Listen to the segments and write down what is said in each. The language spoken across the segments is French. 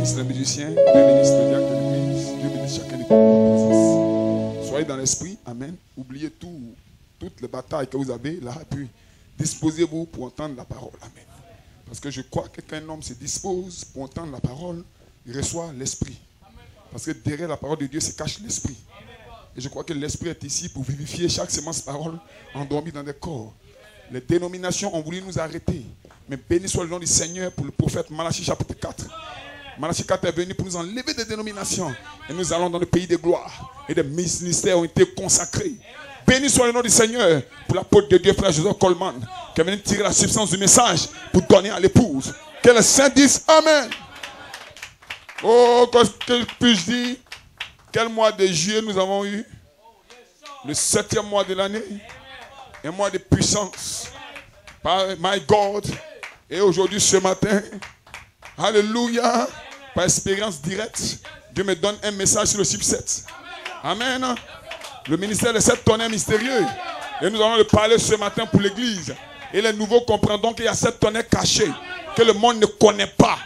bénisse les musiciens, Dieu bénisse les diacres de l'église, Dieu bénisse chacun de vous. Soyez dans l'esprit, amen. Oubliez toutes les batailles que vous avez là, puis disposez-vous pour entendre la parole, amen. Parce que je crois que quand un homme se dispose pour entendre la parole, il reçoit l'esprit. Parce que derrière la parole de Dieu se cache l'esprit. Et je crois que l'esprit est ici pour vivifier chaque sémence parole endormie dans des corps. Les dénominations ont voulu nous arrêter. Mais béni soit le nom du Seigneur pour le prophète Malachie chapitre 4. Malachie 4 est venu pour nous enlever des dénominations. Et nous allons dans le pays des gloires. Et des ministères ont été consacrés. Béni soit le nom du Seigneur pour l'apôtre de Dieu, frère Joseph Coleman, qui est venu tirer la substance du message pour donner à l'épouse. Que les saints disent Amen. Oh, que puis-je dire? Quel mois de juillet nous avons eu? Le 7e mois de l'année. Un mois de puissance. My God. Et aujourd'hui, ce matin, alléluia, par expérience directe, Dieu me donne un message sur le chiffre 7. Amen. Le ministère de 7 tonnerres mystérieux. Et nous allons le parler ce matin pour l'église. Et les nouveaux comprendront qu'il y a 7 tonnerres cachés que le monde ne connaît pas.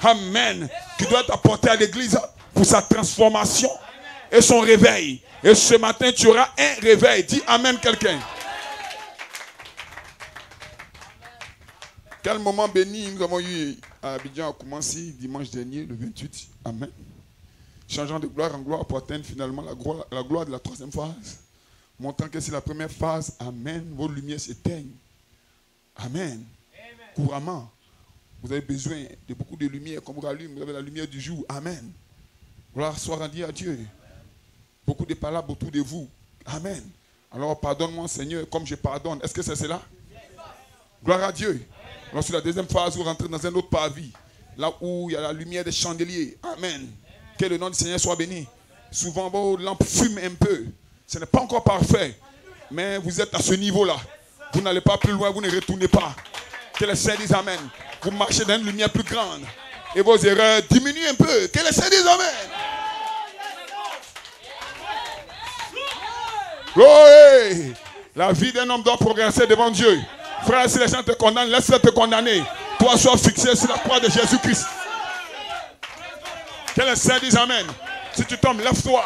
Amen. Qui doit être apporté à l'église pour sa transformation et son réveil. Et ce matin, tu auras un réveil. Dis Amen quelqu'un. Quel moment béni nous avons eu à Abidjan, a commencé dimanche dernier, le 28. Amen. Changeant de gloire en gloire pour atteindre finalement la gloire de la 3e phase. Montrant que c'est la première phase. Amen. Vos lumières s'éteignent. Amen. Couramment. Vous avez besoin de beaucoup de lumière. Comme vous rallume, vous avez la lumière du jour. Amen. Gloire soit rendue à Dieu. Beaucoup de palabres autour de vous. Amen. Alors pardonne-moi Seigneur comme je pardonne. Est-ce que c'est cela? Gloire à Dieu. Alors sur la 2e phase, vous rentrez dans un autre parvis. Là où il y a la lumière des chandeliers. Amen. Que le nom du Seigneur soit béni. Souvent vos lampes fument un peu. Ce n'est pas encore parfait. Mais vous êtes à ce niveau-là. Vous n'allez pas plus loin, vous ne retournez pas. Que les saints disent Amen. Vous marchez dans une lumière plus grande. Et vos erreurs diminuent un peu. Que les saints disent Amen. Gloire. La vie d'un homme doit progresser devant Dieu. Frère, si les gens te condamnent, laisse-les te condamner. Toi, sois fixé sur la croix de Jésus-Christ. Que les saints disent Amen. Si tu tombes, lève-toi.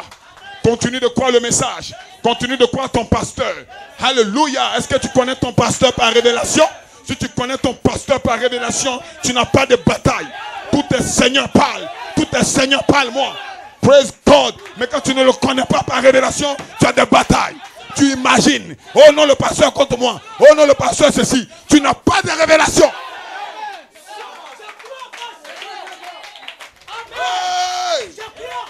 Continue de croire le message. Continue de croire ton pasteur. Alléluia. Est-ce que tu connais ton pasteur par révélation? Si tu connais ton pasteur par révélation, tu n'as pas de bataille. Tous tes seigneurs parlent. Tous tes seigneurs parlent, moi. Praise God. Mais quand tu ne le connais pas par révélation, tu as des batailles. Tu imagines. Oh non, le pasteur contre moi. Oh non, le pasteur ceci. Tu n'as pas de révélation. Hey!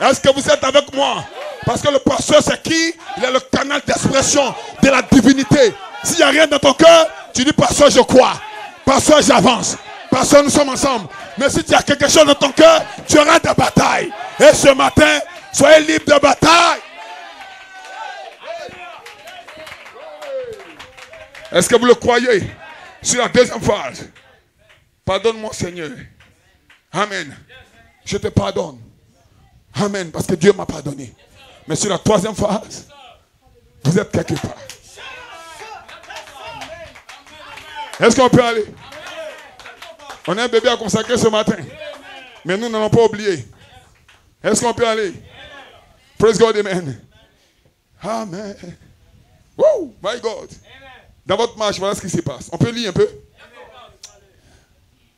Est-ce que vous êtes avec moi? Parce que le pasteur c'est qui? Il est le canal d'expression de la divinité. S'il n'y a rien dans ton cœur, tu dis pasteur je crois. Pasteur j'avance. Pasteur nous sommes ensemble. Mais si tu as quelque chose dans ton cœur, tu auras des batailles. Et ce matin, soyez libre de bataille. Est-ce que vous le croyez? Sur la 2e phase. Pardonne-moi Seigneur. Amen. Je te pardonne. Amen. Parce que Dieu m'a pardonné. Mais sur la 3e phase, vous êtes quelque part. Est-ce qu'on peut aller? On a un bébé à consacrer ce matin. Mais nous n'allons pas oublier. Est-ce qu'on peut aller? Praise God, amen. Amen. Woo, my God. Dans votre marche, voilà ce qui se passe. On peut lire un peu?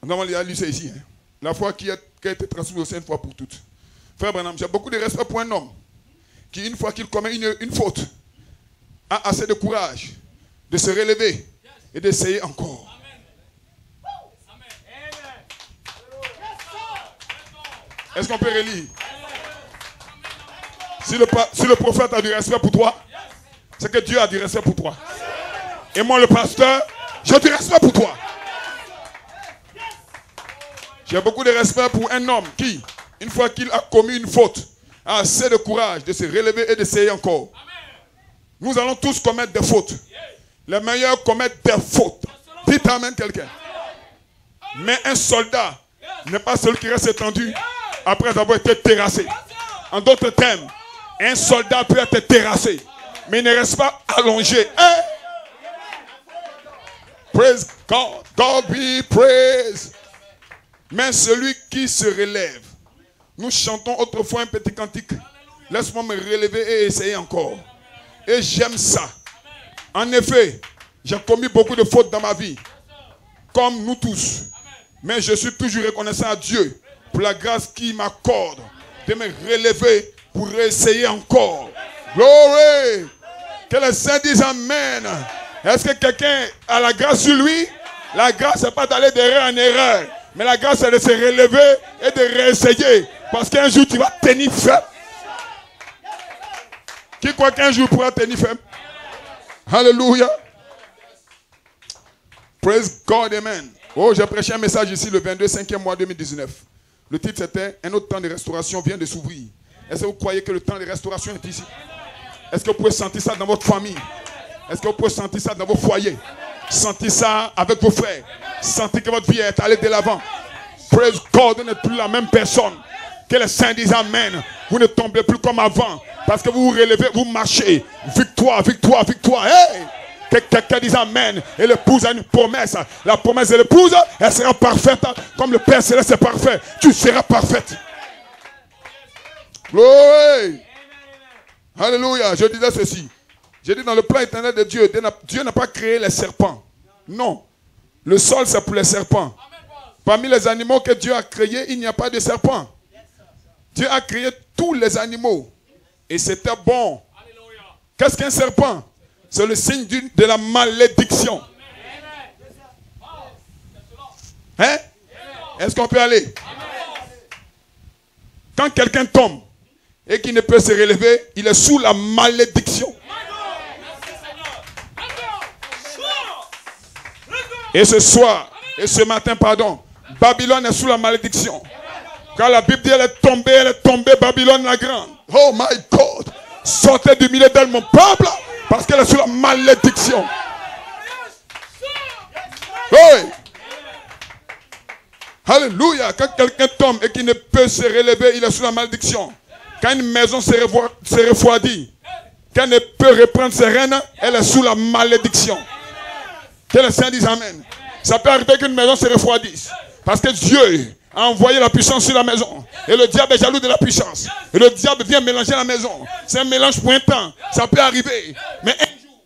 On va lire ça ici. Hein. La foi qui a été transmise au sein une fois pour toutes. Frère Branham, j'ai beaucoup de respect pour un homme qui, une fois qu'il commet une faute, a assez de courage de se relever et d'essayer encore. Est-ce qu'on peut relire? Si le prophète a du respect pour toi, c'est que Dieu a du respect pour toi. Et moi, le pasteur, j'ai du respect pour toi. J'ai beaucoup de respect pour un homme qui, une fois qu'il a commis une faute, a assez de courage de se relever et d'essayer encore. Nous allons tous commettre des fautes. Les meilleurs commettent des fautes. Dites Amen quelqu'un. Mais un soldat n'est pas celui qui reste étendu après avoir été terrassé. En d'autres termes, un soldat peut être terrassé, mais il ne reste pas allongé. Hein? Praise God. God be praised. Mais celui qui se relève Nous chantons autrefois un petit cantique. Laisse-moi me relever et essayer encore. Et j'aime ça. En effet, j'ai commis beaucoup de fautes dans ma vie. Comme nous tous. Mais je suis toujours reconnaissant à Dieu pour la grâce qu'il m'accorde de me relever pour essayer encore. Glory! Que les saints disent Amen. Est-ce que quelqu'un a la grâce sur lui? La grâce, c'est pas d'aller d'erreur en erreur. Mais la grâce, c'est de se relever et de réessayer. Parce qu'un jour, tu vas tenir ferme. Qui croit qu'un jour pourra tenir ferme? Alléluia. Praise God, amen. Oh, j'ai prêché un message ici le 22 5e mois 2019. Le titre c'était « Un autre temps de restauration vient de s'ouvrir ». Est-ce que vous croyez que le temps de restauration est ici? Est-ce que vous pouvez sentir ça dans votre famille? Est-ce que vous pouvez sentir ça dans vos foyers? Sentir ça avec vos frères? Sentir que votre vie est allée de l'avant? Praise God, vous n'êtes plus la même personne. Que les saints disent Amen. Vous ne tombez plus comme avant. Parce que vous vous relevez, vous marchez. Victoire, victoire, victoire. Hey! Quelqu'un dit Amen. Et l'épouse a une promesse. La promesse de l'épouse, elle sera parfaite. Comme le Père Céleste est parfait. Tu seras parfaite. Glory. Alléluia. Je disais ceci. J'ai dit dans le plan éternel de Dieu, Dieu n'a pas créé les serpents. Non. Le sol, c'est pour les serpents. Parmi les animaux que Dieu a créés, il n'y a pas de serpents. Dieu a créé tous les animaux. Et c'était bon. Qu'est-ce qu'un serpent? C'est le signe de la malédiction. Hein? Est-ce qu'on peut aller? Quand quelqu'un tombe et qu'il ne peut se relever, il est sous la malédiction. Et ce soir, et ce matin, pardon, Babylone est sous la malédiction. Quand la Bible dit elle est tombée, Babylone la grande. Oh my God! Sortez du milieu d'elle, mon peuple, parce qu'elle est sous la malédiction. Oui. Alléluia. Quand quelqu'un tombe et qu'il ne peut se relever, il est sous la malédiction. Quand une maison se refroidit, qu'elle ne peut reprendre ses rênes, elle est sous la malédiction. Que les saints disent Amen. Ça peut arriver qu'une maison se refroidisse. Parce que Dieu a envoyé la puissance sur la maison. Et le diable est jaloux de la puissance. Et le diable vient mélanger la maison. C'est un mélange pour un temps. Ça peut arriver. Mais un jour.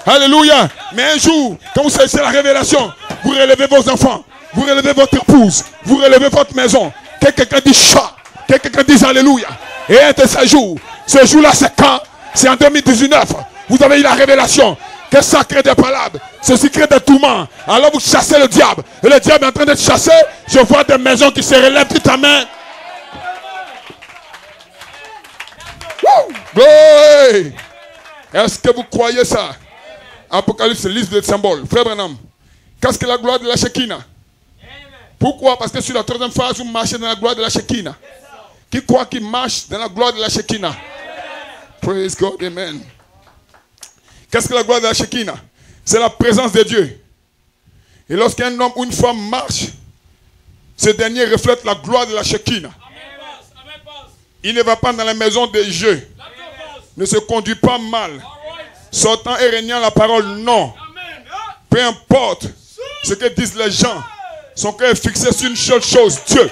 Alléluia. Mais un jour, quand vous saisissez la révélation, vous relevez vos enfants. Vous relevez votre épouse. Vous relevez votre maison. Que quelqu'un dise chat. Que quelqu'un dise Alléluia. Et un de ces jours. Ce jour-là, c'est quand? C'est en 2019. Vous avez eu la révélation. Que ça crée des palabres. Ceci crée des tourments. Alors vous chassez le diable. Et le diable est en train de chasser. Je vois des maisons qui se relèvent. Dites Amen. Glory. Est-ce que vous croyez ça? Apocalypse, liste de symboles. Frère Branham, qu'est-ce que la gloire de la Shekinah? Pourquoi? Parce que sur la troisième phase, vous marchez dans la gloire de la Shekinah. Qui croit qu'il marche dans la gloire de la Shekinah? Praise God, amen. Qu'est-ce que la gloire de la Shekinah? C'est la présence de Dieu. Et lorsqu'un homme ou une femme marche, ce dernier reflète la gloire de la Shekinah. Il ne va pas dans la maison des jeux. Ne se conduit pas mal. Sortant et régnant la parole, non. Peu importe ce que disent les gens, son cœur est fixé sur une seule chose, Dieu.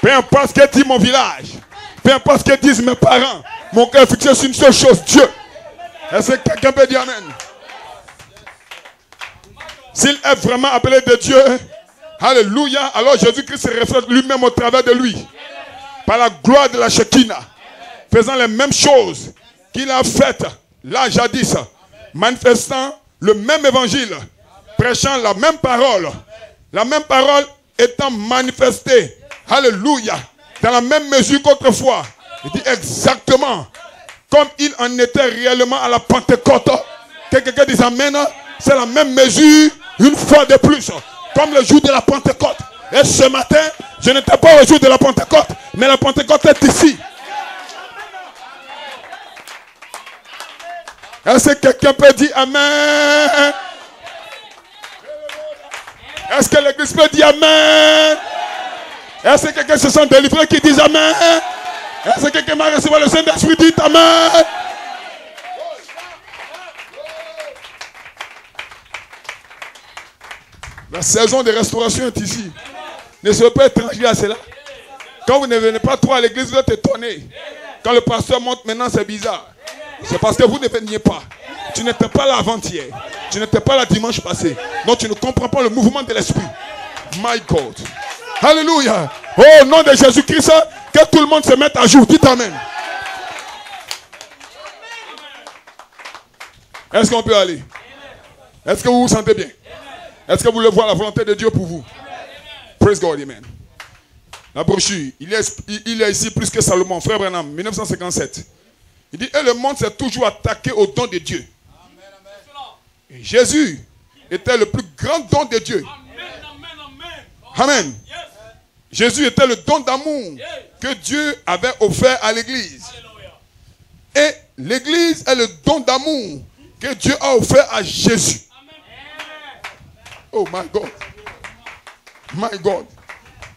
Peu importe ce que dit mon village, peu importe ce que disent mes parents, mon cœur est fixé sur une seule chose, Dieu. Est-ce que quelqu'un peut dire Amen? S'il est vraiment appelé de Dieu, alléluia, alors Jésus-Christ se reflète lui-même au travers de lui. Par la gloire de la Shekinah. Faisant les mêmes choses qu'il a faites là jadis, manifestant le même évangile, prêchant la même parole étant manifestée, alléluia, dans la même mesure qu'autrefois. Il dit exactement comme il en était réellement à la Pentecôte. Que quelqu'un dise Amen, c'est la même mesure une fois de plus, comme le jour de la Pentecôte. Et ce matin, je n'étais pas au jour de la Pentecôte, mais la Pentecôte est ici. Est-ce que quelqu'un peut dire Amen? Est-ce que l'église peut dire Amen? Est-ce que quelqu'un se sent délivré qui dit Amen? Est-ce que quelqu'un va recevoir le Saint-Esprit dit Amen? La saison de restauration est ici. Ne soyez pas étranger à cela. Quand vous ne venez pas trop à l'église, vous êtes étonné. Quand le pasteur monte maintenant, c'est bizarre. C'est parce que vous ne veniez pas. Tu n'étais pas là avant-hier. Tu n'étais pas là dimanche passé. Donc tu ne comprends pas le mouvement de l'esprit. My God. Alléluia. Oh, au nom de Jésus-Christ, que tout le monde se mette à jour. Dites amen. Est-ce qu'on peut aller? Est-ce que vous vous sentez bien? Est-ce que vous voulez voir la volonté de Dieu pour vous? Praise God, amen. La brochure, il est ici plus que Salomon, frère Branham, 1957. Il dit, et le monde s'est toujours attaqué au don de Dieu. Et Jésus était le plus grand don de Dieu. Amen. Jésus était le don d'amour que Dieu avait offert à l'église. Et l'église est le don d'amour que Dieu a offert à Jésus. Oh my God. My God.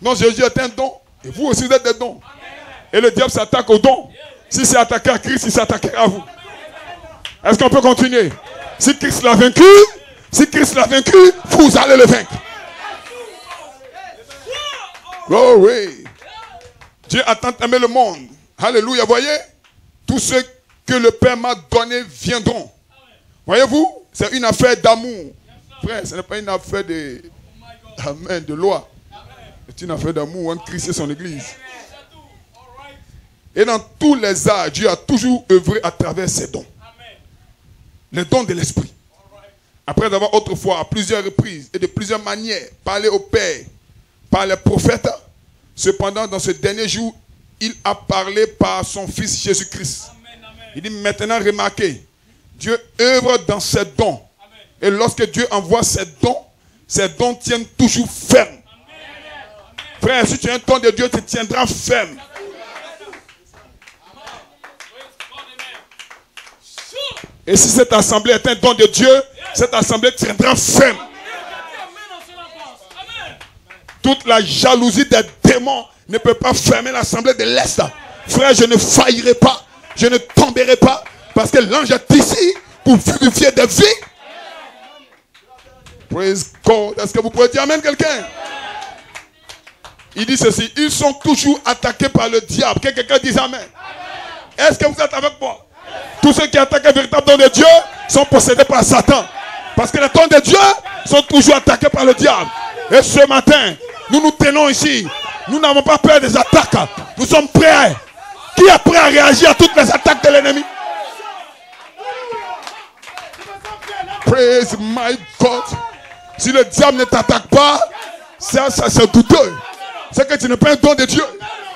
Non, Jésus est un don. Et vous aussi, vous êtes des dons. Et le diable s'attaque aux dons. Si c'est attaqué à Christ, il s'attaquera à vous. Est-ce qu'on peut continuer? Si Christ l'a vaincu, vous allez le vaincre. Oh oui. Dieu a tant aimé le monde. Alléluia. Voyez, tous ceux que le Père m'a donné viendront. Voyez-vous, c'est une affaire d'amour. Frère, ce n'est pas une affaire de, amen, de loi. C'est une affaire d'amour entre Christ et son église. Et dans tous les arts, Dieu a toujours œuvré à travers ses dons. Les dons de l'esprit. Après avoir autrefois, à plusieurs reprises et de plusieurs manières, parlé au Père par les prophètes, cependant, dans ce dernier jour, il a parlé par son Fils Jésus-Christ. Il dit maintenant, remarquez, Dieu œuvre dans ses dons. Et lorsque Dieu envoie ses dons tiennent toujours ferme. Frère, si tu as un don de Dieu, tu tiendras ferme. Et si cette assemblée est un don de Dieu, cette assemblée tiendra ferme. Toute la jalousie des démons ne peut pas fermer l'assemblée de l'Est. Frère, je ne faillirai pas. Je ne tomberai pas. Parce que l'ange est ici pour purifier des vies. Praise God. Est-ce que vous pouvez dire amen quelqu'un? Il dit ceci. Ils sont toujours attaqués par le diable. Que quelqu'un dise amen. Est-ce que vous êtes avec moi? Tous ceux qui attaquent le véritable don de Dieu sont possédés par Satan. Parce que les dons de Dieu sont toujours attaqués par le diable. Et ce matin, nous nous tenons ici. Nous n'avons pas peur des attaques. Nous sommes prêts. Qui est prêt à réagir à toutes les attaques de l'ennemi? Praise my God. Si le diable ne t'attaque pas, ça c'est douteux. C'est que tu n'es pas un don de Dieu.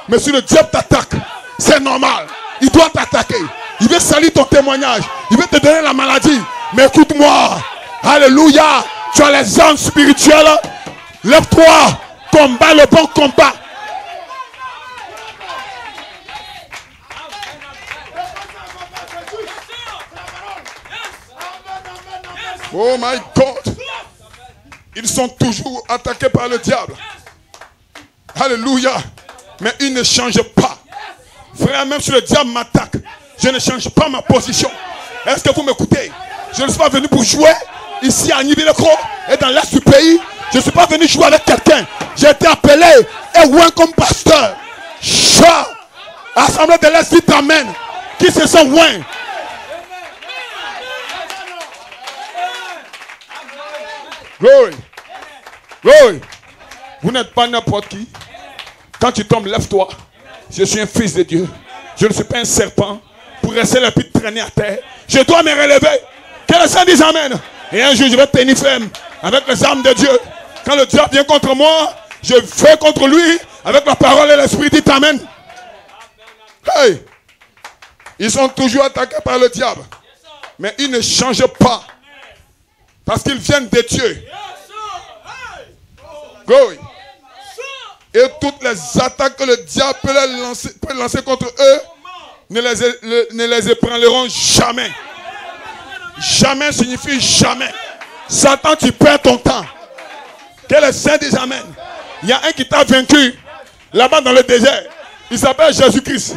Mais si le diable t'attaque, c'est normal. Il doit t'attaquer. Il veut salir ton témoignage. Il veut te donner la maladie. Mais écoute-moi. Alléluia. Tu as les armes spirituelles. Lève-toi. Combat le bon combat. Oh my God. Ils sont toujours attaqués par le diable. Alléluia. Mais ils ne changent pas. Frère, même si le diable m'attaque, je ne change pas ma position. Est-ce que vous m'écoutez? Je ne suis pas venu pour jouer ici à Nibilecro et dans l'est du pays. Je ne suis pas venu jouer avec quelqu'un. J'ai été appelé et ouin comme pasteur. Chat. Assemblée de l'est, dit amen. Qui se sent ouin? Glory. Glory. Vous n'êtes pas n'importe qui. Quand tu tombes, lève-toi. Je suis un fils de Dieu. Je ne suis pas un serpent pour rester là puis traîner à terre. Je dois me relever. Que le Saint dise amen. Et un jour, je vais tenir ferme avec les armes de Dieu. Quand le diable vient contre moi, je fais contre lui avec la parole et l'esprit. Dit amen. Hey. Ils sont toujours attaqués par le diable. Mais ils ne changent pas. Parce qu'ils viennent de Dieu. Glory. Et toutes les attaques que le diable peut lancer contre eux ne les ébranleront jamais. Jamais signifie jamais. Satan, tu perds ton temps. Que le Saint dise amen. Il y a un qui t'a vaincu là-bas dans le désert. Il s'appelle Jésus-Christ.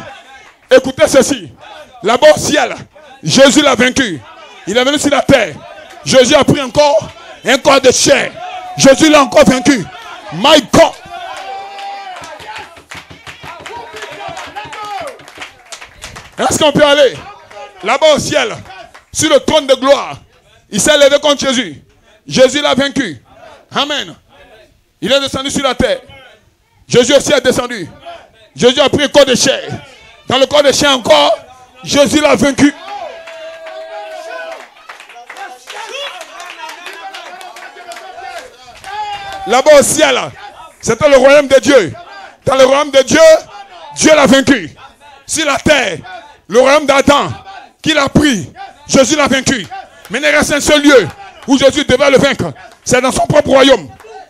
Écoutez ceci. Là-bas au ciel, Jésus l'a vaincu. Il est venu sur la terre. Jésus a pris un corps de chair. Jésus l'a encore vaincu. My God. Est-ce qu'on peut aller là-bas au ciel, sur le trône de gloire? Il s'est levé contre Jésus. Jésus l'a vaincu. Amen. Il est descendu sur la terre. Jésus aussi est descendu. Jésus a pris le corps de chair. Dans le corps de chair encore, Jésus l'a vaincu. Là-bas au ciel, c'était le royaume de Dieu. Dans le royaume de Dieu, Dieu l'a vaincu. Sur la terre, le royaume d'Adam, qu'il a pris, Jésus l'a vaincu. Mais il reste un seul lieu où Jésus devait le vaincre. C'est dans son propre royaume.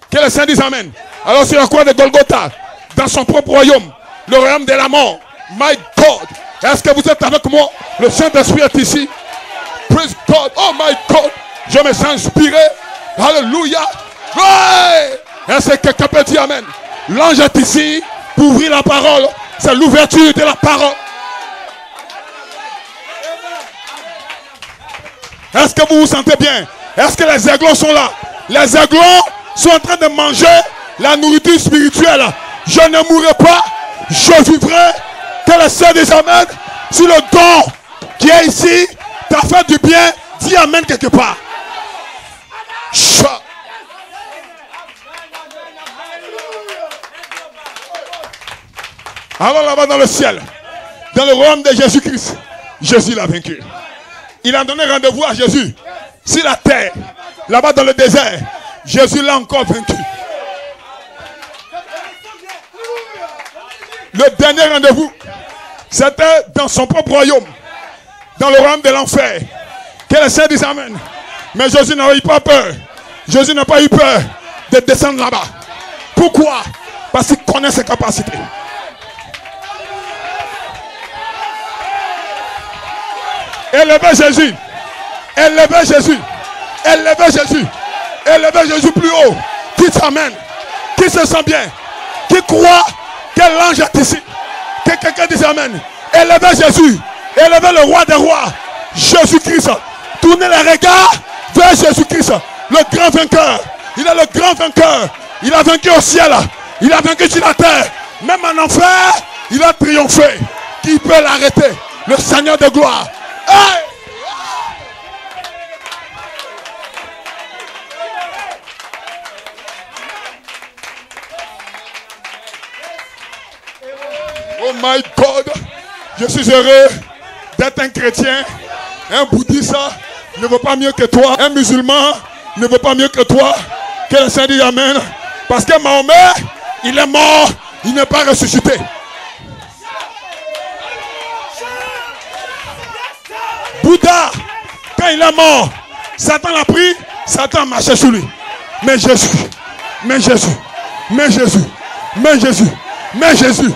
Que les saints disent Amen. Alors sur la croix de Golgotha, dans son propre royaume, le royaume de la mort. My God. Est-ce que vous êtes avec moi? Le Saint-Esprit est ici. Praise God. Oh my God. Je me sens inspiré. Alléluia. Ouais. Est-ce que quelqu'un peut dire Amen? L'ange est ici pour ouvrir la parole. C'est l'ouverture de la parole. Est-ce que vous vous sentez bien? Est-ce que les aiglons sont là? Les aiglons sont en train de manger la nourriture spirituelle. Je ne mourrai pas, je vivrai. Que le Seigneur dise Amen. Si le don qui est ici t'a fait du bien, dis Amen quelque part. Alors là-bas dans le ciel, dans le royaume de Jésus-Christ, Jésus l'a vaincu. Il a donné rendez-vous à Jésus sur la terre, là-bas dans le désert. Jésus l'a encore vaincu. Le dernier rendez-vous, c'était dans son propre royaume, dans le royaume de l'enfer. Que le Seigneur dise Amen. Mais Jésus n'a eu pas peur. Jésus n'a pas eu peur de descendre là-bas. Pourquoi? Parce qu'il connaît ses capacités. Élevez Jésus. Élevez Jésus. Élevez Jésus. Élevez Jésus plus haut. Qui s'amène. Qui se sent bien. Qui croit que l'ange est ici. Que quelqu'un dise Amen. Élevez Jésus. Élevez le roi des rois. Jésus-Christ. Tournez les regards vers Jésus-Christ. Le grand vainqueur. Il est le grand vainqueur. Il a vaincu au ciel. Il a vaincu sur la terre. Même en enfer, il a triomphé. Qui peut l'arrêter? Le Seigneur de gloire. Hey! Oh my God, je suis heureux d'être un chrétien. Un bouddhiste ne vaut pas mieux que toi. Un musulman ne vaut pas mieux que toi. Que le Seigneur dise Amen. Parce que Mahomet, il est mort, il n'est pas ressuscité. Bouddha, quand il est mort, Satan l'a pris, Satan marchait sur lui. Mais Jésus, mais Jésus, mais Jésus, mais Jésus, mais Jésus,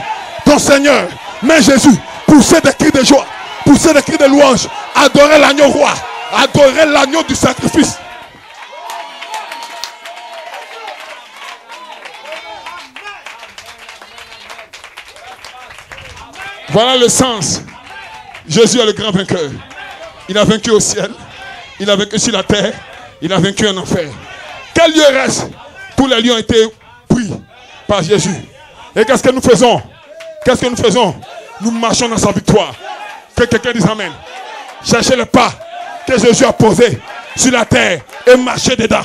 ton Seigneur, mais Jésus, poussez des cris de joie, poussez des cris de louange, adorez l'agneau roi, adorez l'agneau du sacrifice. Voilà le sens. Jésus est le grand vainqueur. Il a vaincu au ciel, il a vaincu sur la terre, il a vaincu en enfer. Quel lieu reste? Tous les lieux ont été pris par Jésus. Et qu'est-ce que nous faisons? Qu'est-ce que nous faisons? Nous marchons dans sa victoire. Que quelqu'un dise Amen. Cherchez le pas que Jésus a posé sur la terre et marchez dedans.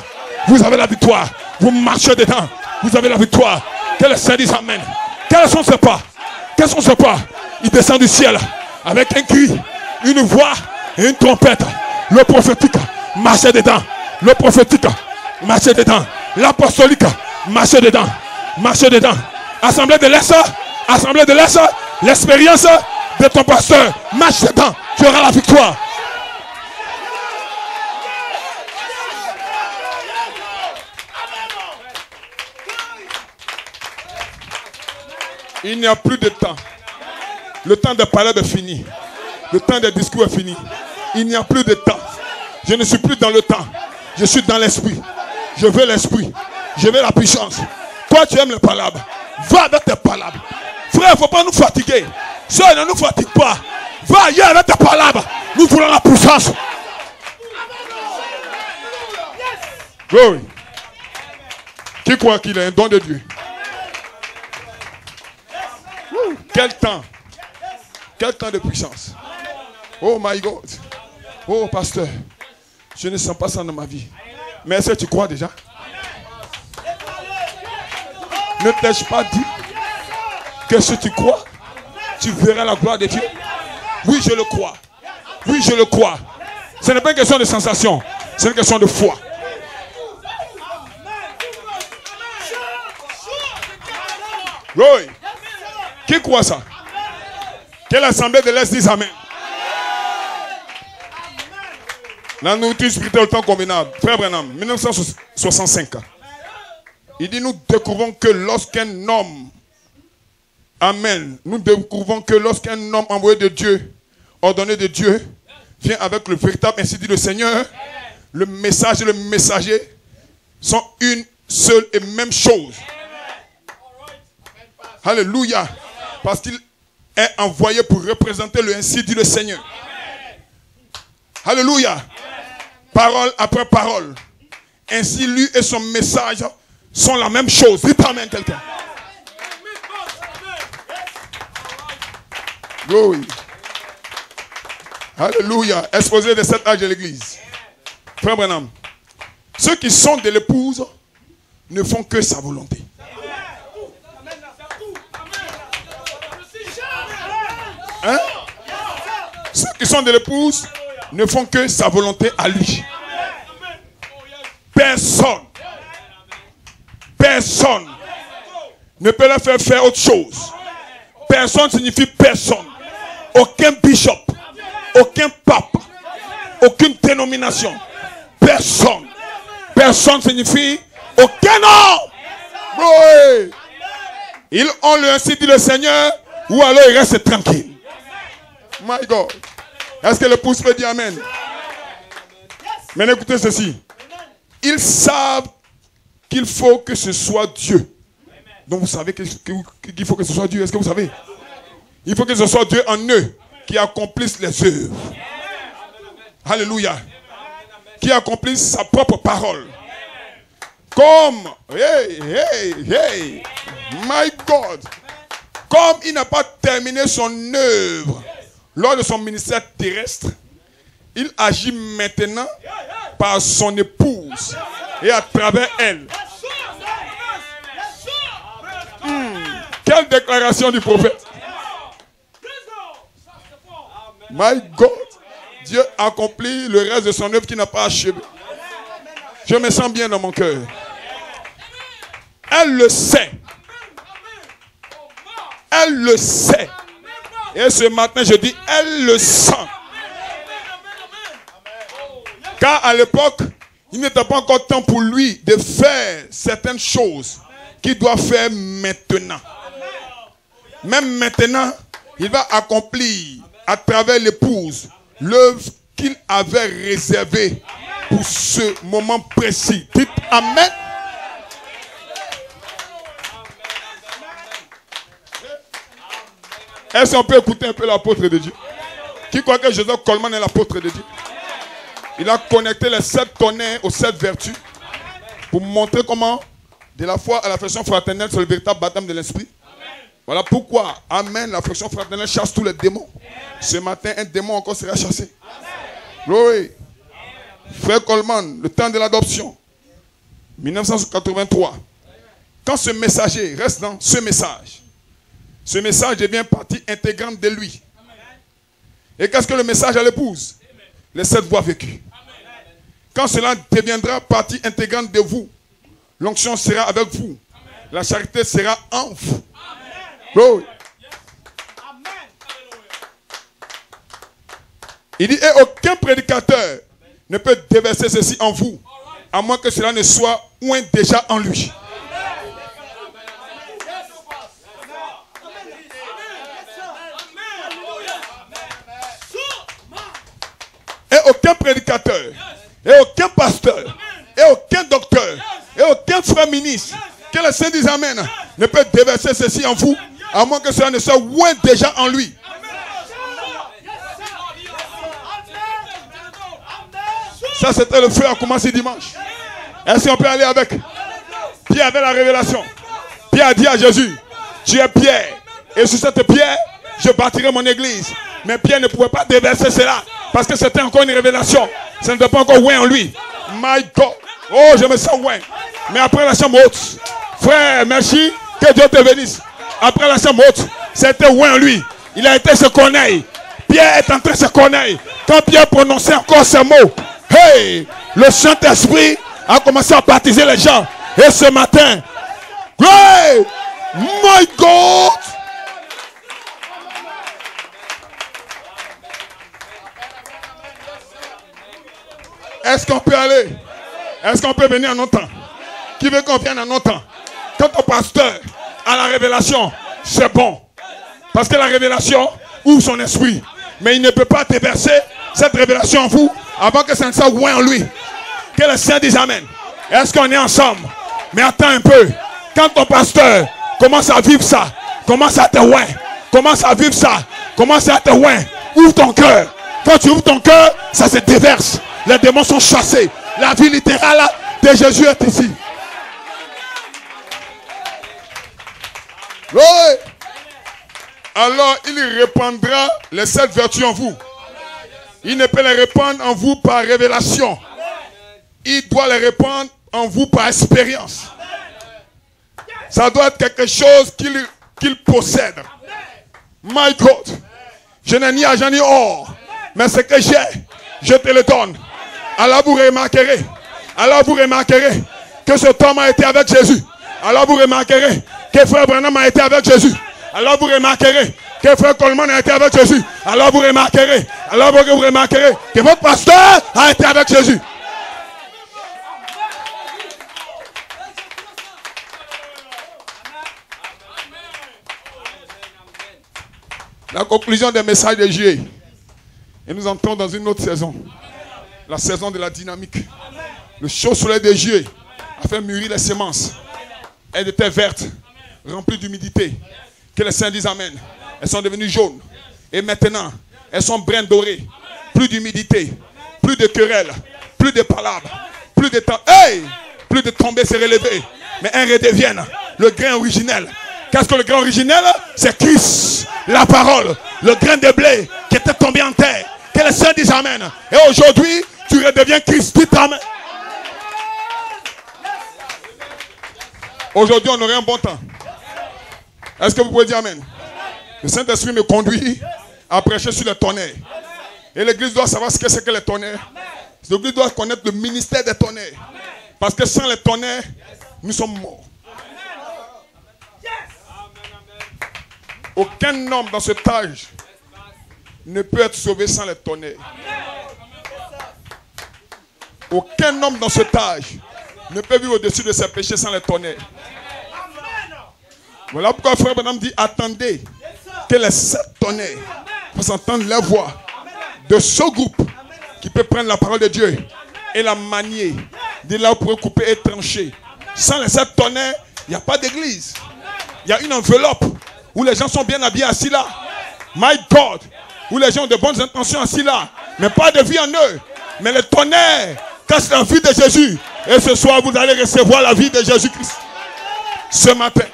Vous avez la victoire. Vous marchez dedans. Vous avez la victoire. Que le Seigneur dise Amen. Quels sont ces pas? Quels sont ces pas? Il descend du ciel avec un cri, une voix et une trompette. Le prophétique, marchez dedans. Le prophétique, marchez dedans. L'apostolique, marchez dedans. Marchez dedans. Assemblée de l'Est, assemblée de l'Est, l'expérience de ton pasteur, marche dedans. Tu auras la victoire. Il n'y a plus de temps. Le temps des paroles est fini. Le temps des discours est fini. Il n'y a plus de temps. Je ne suis plus dans le temps. Je suis dans l'esprit. Je veux l'esprit. Je veux la puissance. Toi, tu aimes les palabres. Va avec tes palabres. Frère, il ne faut pas nous fatiguer. Sœur, ne nous fatigue pas. Va ailleurs avec tes palabres. Nous voulons la puissance. Glory. Qui croit qu'il est un don de Dieu? Quel temps! Quel temps de puissance! Oh my God! Oh pasteur, je ne sens pas ça dans ma vie. Mais est-ce que tu crois déjà? Ne t'ai-je pas dit que si tu crois, tu verras la gloire de Dieu? Oui, je le crois. Oui, je le crois. Ce n'est pas une question de sensation, c'est une question de foi. Oui. Qui croit ça? Quelle assemblée de l'Est dit amen? La nourriture spirituelle au temps convenable. Frère Branham, 1965. Il dit, nous découvrons que lorsqu'un homme, amen, nous découvrons que lorsqu'un homme envoyé de Dieu, ordonné de Dieu, vient avec le véritable, ainsi dit le Seigneur, le message et le messager sont une seule et même chose. Alléluia. Parce qu'il est envoyé pour représenter le ainsi dit le Seigneur. Alléluia. Parole après parole. Ainsi lui et son message sont la même chose. Dites amen quelqu'un. Oui. Alléluia. Exposé de cet âge de l'église. Frère Branham, ceux qui sont de l'épouse ne font que sa volonté. Hein? Ceux qui sont de l'épouse ne font que sa volonté à lui. Personne ne peut leur faire autre chose. Personne signifie personne. Aucun bishop, aucun pape, aucune dénomination. Personne signifie aucun homme. Oui. Ils ont le ainsi dit le Seigneur, ou alors ils restent tranquilles. My God. Est-ce que l'épouse peut dire amen? Mais écoutez ceci. Ils savent qu'il faut que ce soit Dieu. Donc vous savez qu'il faut que ce soit Dieu. Est-ce que vous savez? Il faut que ce soit Dieu en eux qui accomplisse les œuvres. Alléluia. Qui accomplisse sa propre parole. Comme, my God. Comme il n'a pas terminé son œuvre lors de son ministère terrestre, il agit maintenant par son épouse et à travers elle. Quelle déclaration du prophète! My God, Dieu accomplit le reste de son œuvre qui n'a pas achevé. Je me sens bien dans mon cœur. Elle le sait. Elle le sait. Et ce matin, je dis, elle le sent. Car à l'époque, il n'était pas encore temps pour lui de faire certaines choses qu'il doit faire maintenant. Même maintenant, il va accomplir à travers l'épouse l'œuvre qu'il avait réservée pour ce moment précis. Dites amen. Est-ce qu'on peut écouter un peu l'apôtre de Dieu? Qui croit que Joseph Coleman est l'apôtre de Dieu? Il a connecté les 7 tonnerres aux 7 vertus pour montrer comment, de la foi à l'affection fraternelle, c'est le véritable baptême de l'esprit. Voilà pourquoi, amen, l'affection fraternelle chasse tous les démons. Ce matin, un démon encore sera chassé. Oui. Frère Coleman, le temps de l'adoption, 1983. Quand ce messager reste dans ce message devient partie intégrante de lui. Et qu'est-ce que le message à l'épouse? Les 7 voies vécues. Quand cela deviendra partie intégrante de vous, l'onction sera avec vous. La charité sera en vous. Oui. Il dit, et aucun prédicateur ne peut déverser ceci en vous, à moins que cela ne soit oint déjà en lui. Et aucun prédicateur, et aucun pasteur, et aucun docteur, et aucun frère ministre, que le Saint dise amen, ne peut déverser ceci en vous, à moins que cela ne soit oint déjà en lui. Ça, c'était le feu à commencer dimanche. Est-ce qu'on peut aller avec? Pierre avait la révélation. Pierre a dit à Jésus, tu es Pierre. Et sur cette pierre, je bâtirai mon église. Mais Pierre ne pouvait pas déverser cela. Parce que c'était encore une révélation. Ça n'était pas encore loin en lui. My God. Oh, je me sens loin. Mais après la chambre haute, frère, merci. Que Dieu te bénisse. Après la chambre haute, c'était loin en lui. Il a été se connaître. Pierre est entré se connaître. Quand Pierre prononçait encore ces mots, hey, le Saint-Esprit a commencé à baptiser les gens. Et ce matin, hey, my God. Est-ce qu'on peut aller? Est-ce qu'on peut venir en notre temps? Qui veut qu'on vienne en notre temps? Quand ton pasteur a la révélation, c'est bon. Parce que la révélation ouvre son esprit. Mais il ne peut pas déverser cette révélation en vous avant que ça ne soit loin en lui. Que le Seigneur dise Amen. Est-ce qu'on est ensemble? Mais attends un peu. Quand ton pasteur commence à vivre ça, commence à te loin, commence à vivre ça, commence à te loin, ouvre ton cœur. Quand tu ouvres ton cœur, ça se déverse. Les démons sont chassés. La vie littérale de Jésus est ici. Oui. Alors il répandra les 7 vertus en vous. Il ne peut les répandre en vous par révélation. Il doit les répandre en vous par expérience. Ça doit être quelque chose qu'il possède. My God. Je n'ai ni argent ni or. Mais ce que j'ai, je te le donne. Alors vous remarquerez. Alors vous remarquerez que cet homme a été avec Jésus. Alors vous remarquerez que frère Branham a été avec Jésus. Alors vous remarquerez que frère Coleman a été avec Jésus. Alors vous remarquerez. Alors vous remarquerez que votre pasteur a été avec Jésus. La conclusion des messages de Juillet. Et nous entrons dans une autre saison. La saison de la dynamique. Le chaud soleil de Juillet a fait mûrir les semences. Elles étaient vertes, remplies d'humidité. Que les saints disent Amen. Elles sont devenues jaunes. Et maintenant, elles sont brun dorées. Plus d'humidité, plus de querelles, plus de palabres, plus de temps. Hey! Plus de tomber, se relever. Mais un redevienne le grain originel. Qu'est-ce que le grain originel? C'est Christ, la parole, le grain de blé qui était tombé en terre. Que les saints disent Amen. Et aujourd'hui, tu redeviens Christ. Dites Amen. Aujourd'hui, on aurait un bon temps. Est-ce que vous pouvez dire Amen? Le Saint-Esprit me conduit à prêcher sur le tonnerre. Et l'église doit savoir ce que c'est que le tonnerre. L'église doit connaître le ministère des tonnerres. Parce que sans le tonnerre, nous sommes morts. Aucun homme dans cet âge ne peut être sauvé sans le tonnerre. Aucun homme dans cet âge ne peut vivre au-dessus de ses péchés sans le tonnerre. Voilà pourquoi frère Branham dit attendez que les 7 tonnerres fassent entendre la voix de ce groupe qui peut prendre la parole de Dieu et la manier. De là où vous pouvez couper et trancher. Sans les 7 tonnerres, il n'y a pas d'église. Il y a une enveloppe où les gens sont bien habillés assis là. My God. Où les gens ont de bonnes intentions assis là. Mais pas de vie en eux. Mais le tonnerre cache la vie de Jésus. Et ce soir, vous allez recevoir la vie de Jésus-Christ. Ce matin.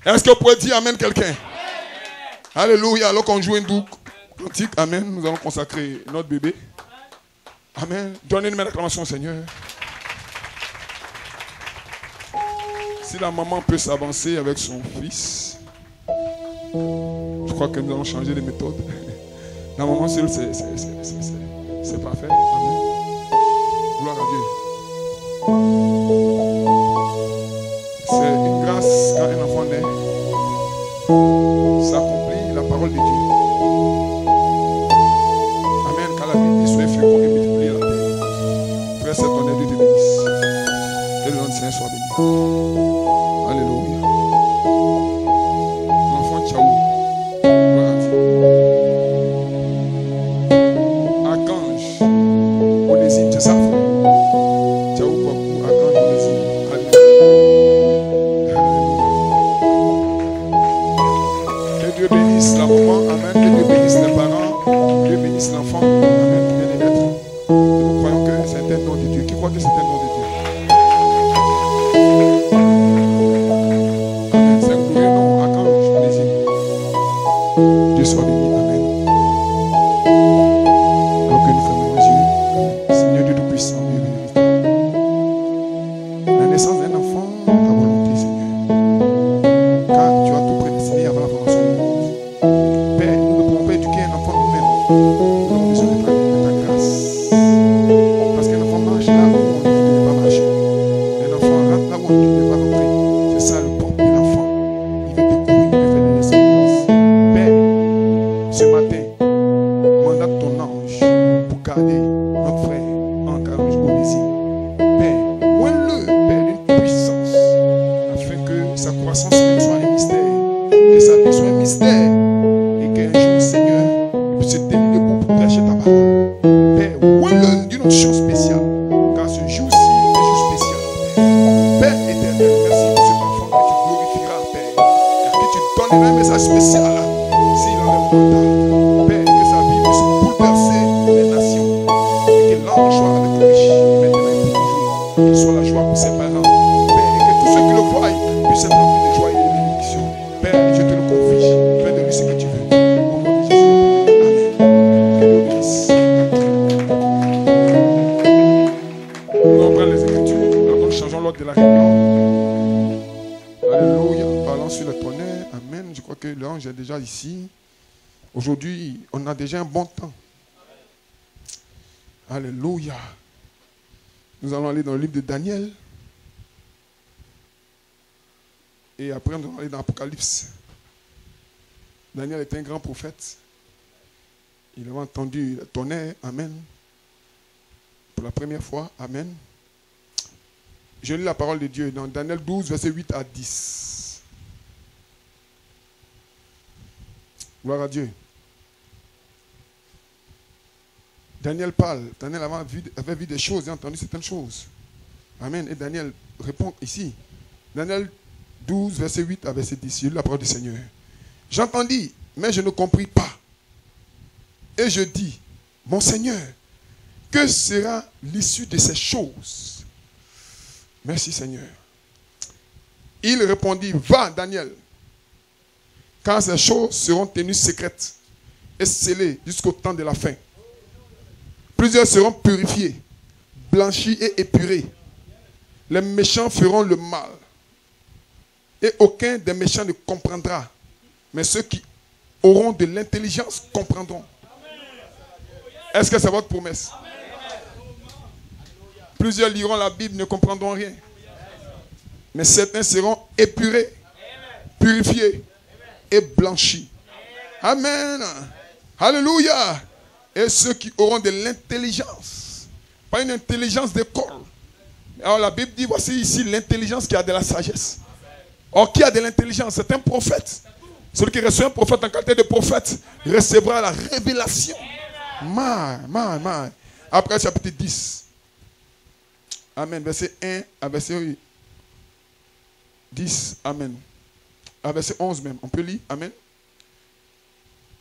Est-ce que vous pouvez dire Amen quelqu'un? Alléluia. Alors qu'on joue une douce cantique, Amen. Nous allons consacrer notre bébé. Amen. Donnez une acclamation au Seigneur. Si la maman peut s'avancer avec son fils, je crois que nous allons changer de méthode. La maman seule, c'est parfait. Amen. Gloire à Dieu. C'est une grâce quand un enfant naît. S'accomplit la parole de Dieu. Amen. Quand la Bible soit fécond et multiplie la terre. Frère, c'est ton aide, Dieu te bénisse. Que le nom du Seigneur soit béni. Alléluia. L'enfant Tchaou. Gloire à Dieu. Archange. Onésime, c'est ça, frère. Tchaou, Kwaku, Archange, Onésime. Alléluia. Que Dieu bénisse la maman. Amen. Que Dieu bénisse les parents. Dieu bénisse l'enfant. Amen. Bien les lettres. Nous croyons que c'est un nom de Dieu. Qui croit que c'est un nom de Dieu? Amen. C'est un glorieux nom, Archange Onésime. Dieu soit béni. Amen. Alors que nous fermons les yeux. Amen. Seigneur Dieu Tout-Puissant, Dieu véritable. La naissance d'un enfant, ta volonté, Seigneur. Car tu as tout prédestiné avant la formation du monde. Père, nous ne pouvons pas éduquer un enfant nous-mêmes. Nous avons besoin de ta grâce. Parce qu'un enfant marche là où on dit qu'il ne peut pas marcher. Un enfant rentre là où on dit qu'il ne peut pas rentrer. C'est ça le propre de l'enfant. Il veut découvrir, il veut faire des expériences. Père, ce matin, mandate ton ange pour garder notre frère Archange Onésime. Père, ouvre-le, Père, d'une puissance, afin que sa croissance même soit un mystère, que sa vie soit un mystère, et qu'un jour, Seigneur, il puisse se tenir debout pour prêcher ta parole. Père, ouvre-le d'une autre chose spéciale, car ce jour-ci est un jour spécial. Père éternel, merci pour cet enfant que tu glorifieras, Père, et que tu donneras un message spécial s'il en est mental. Père, que sa vie puisse bouleverser les nations, et que l'ange soit avec lui maintenant et pour toujours. Qu'il soit la joie pour ses parents. Père, et que tous ceux qui le voient puissent être remplis de joie et de bénédiction. Père, je te le confie. Fais de lui ce que tu veux. Au nom de Jésus. Amen. Que Dieu bénisse. Nous allons prendre les Écritures. Nous changeons l'ordre de la réunion. Alléluia. Parlons sur le tonnerre. Amen. Je crois que l'ange est déjà ici. Aujourd'hui, on a déjà un bon temps. Alléluia. Nous allons aller dans le livre de Daniel. Et après, nous allons aller dans l'Apocalypse. Daniel est un grand prophète. Il avait entendu le tonnerre. Amen. Pour la première fois. Amen. Je lis la parole de Dieu dans Daniel 12, versets 8 à 10. Gloire à Dieu. Daniel parle. Daniel avait vu des choses et entendu certaines choses. Amen. Et Daniel répond ici. Daniel 12, verset 8 à verset 10. Je lis la parole du Seigneur. J'entendis, mais je ne compris pas. Et je dis, mon Seigneur, que sera l'issue de ces choses? Merci Seigneur. Il répondit, va Daniel, car ces choses seront tenues secrètes et scellées jusqu'au temps de la fin. Plusieurs seront purifiés, blanchis et épurés. Les méchants feront le mal. Et aucun des méchants ne comprendra. Mais ceux qui auront de l'intelligence comprendront. Est-ce que c'est votre promesse? Plusieurs liront la Bible, ne comprendront rien. Mais certains seront épurés, purifiés et blanchis. Amen. Alléluia. Et ceux qui auront de l'intelligence, pas une intelligence d'école. Alors la Bible dit, voici ici l'intelligence qui a de la sagesse. Or, qui a de l'intelligence? C'est un prophète. Celui qui reçoit un prophète en qualité de prophète recevra la révélation. Après chapitre 10. Amen. Verset 1 à verset 10. Amen. À verset 11 même. On peut lire. Amen.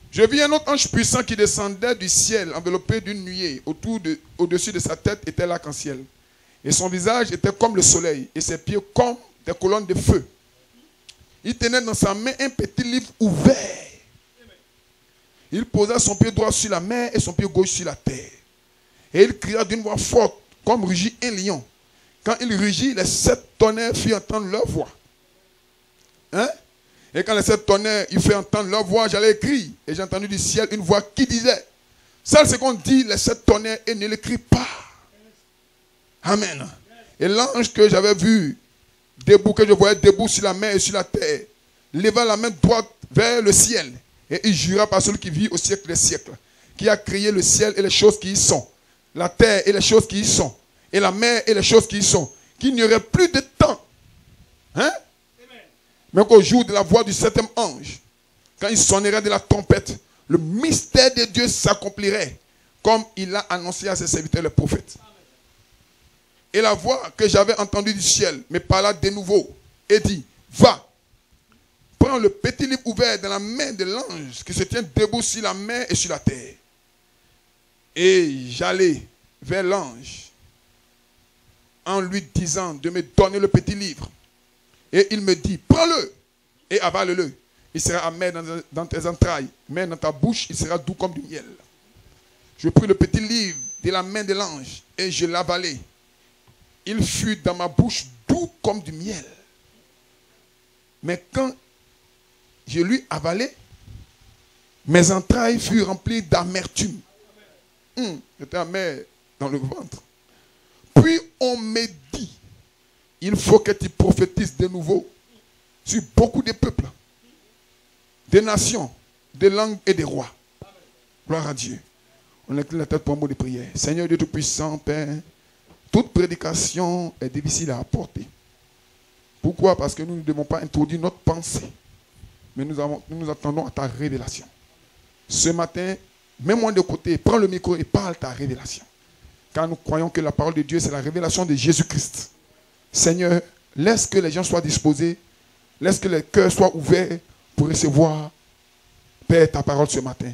Je vis un autre ange puissant qui descendait du ciel, enveloppé d'une nuée. Au-dessus de sa tête était l'arc-en-ciel. Et son visage était comme le soleil, et ses pieds comme des colonnes de feu. Il tenait dans sa main un petit livre ouvert. Il posa son pied droit sur la mer et son pied gauche sur la terre. Et il cria d'une voix forte, comme rugit un lion. Quand il rugit, les 7 tonnerres firent entendre leur voix. Hein? Et quand les 7 tonnerres, il fait entendre leur voix, j'allais écrire. Et j'ai entendu du ciel une voix qui disait, ça c'est qu'on dit les 7 tonnerres et ne l'écrit pas. Amen. Et l'ange que j'avais vu debout, que je voyais debout sur la mer et sur la terre, leva la main droite vers le ciel. Et il jura par celui qui vit au siècle des siècles, qui a créé le ciel et les choses qui y sont, la terre et les choses qui y sont, et la mer et les choses qui y sont, qu'il n'y aurait plus de temps. Hein? Mais qu'au jour de la voix du 7e ange, quand il sonnerait de la trompette, le mystère de Dieu s'accomplirait, comme il l'a annoncé à ses serviteurs les prophètes. Et la voix que j'avais entendue du ciel me parla de nouveau et dit, va, prends le petit livre ouvert dans la main de l'ange qui se tient debout sur la mer et sur la terre. Et j'allai vers l'ange en lui disant de me donner le petit livre. Et il me dit, prends-le et avale-le. Il sera amer dans tes entrailles, mais dans ta bouche, il sera doux comme du miel. Je pris le petit livre de la main de l'ange et je l'avalai. Il fut dans ma bouche doux comme du miel. Mais quand je lui avalai, mes entrailles furent remplies d'amertume. J'étais amer dans le ventre. Puis on me dit, il faut que tu prophétises de nouveau sur beaucoup de peuples, des nations, des langues et des rois. Gloire à Dieu. On incline la tête pour un mot de prière. Seigneur Dieu Tout-Puissant, Père, toute prédication est difficile à apporter. Pourquoi? Parce que nous ne devons pas introduire notre pensée, mais nous attendons à ta révélation. Ce matin, mets-moi de côté, prends le micro et parle ta révélation. Car nous croyons que la parole de Dieu, c'est la révélation de Jésus-Christ. Seigneur, laisse que les gens soient disposés, laisse que les cœurs soient ouverts pour recevoir, Père, ta parole ce matin.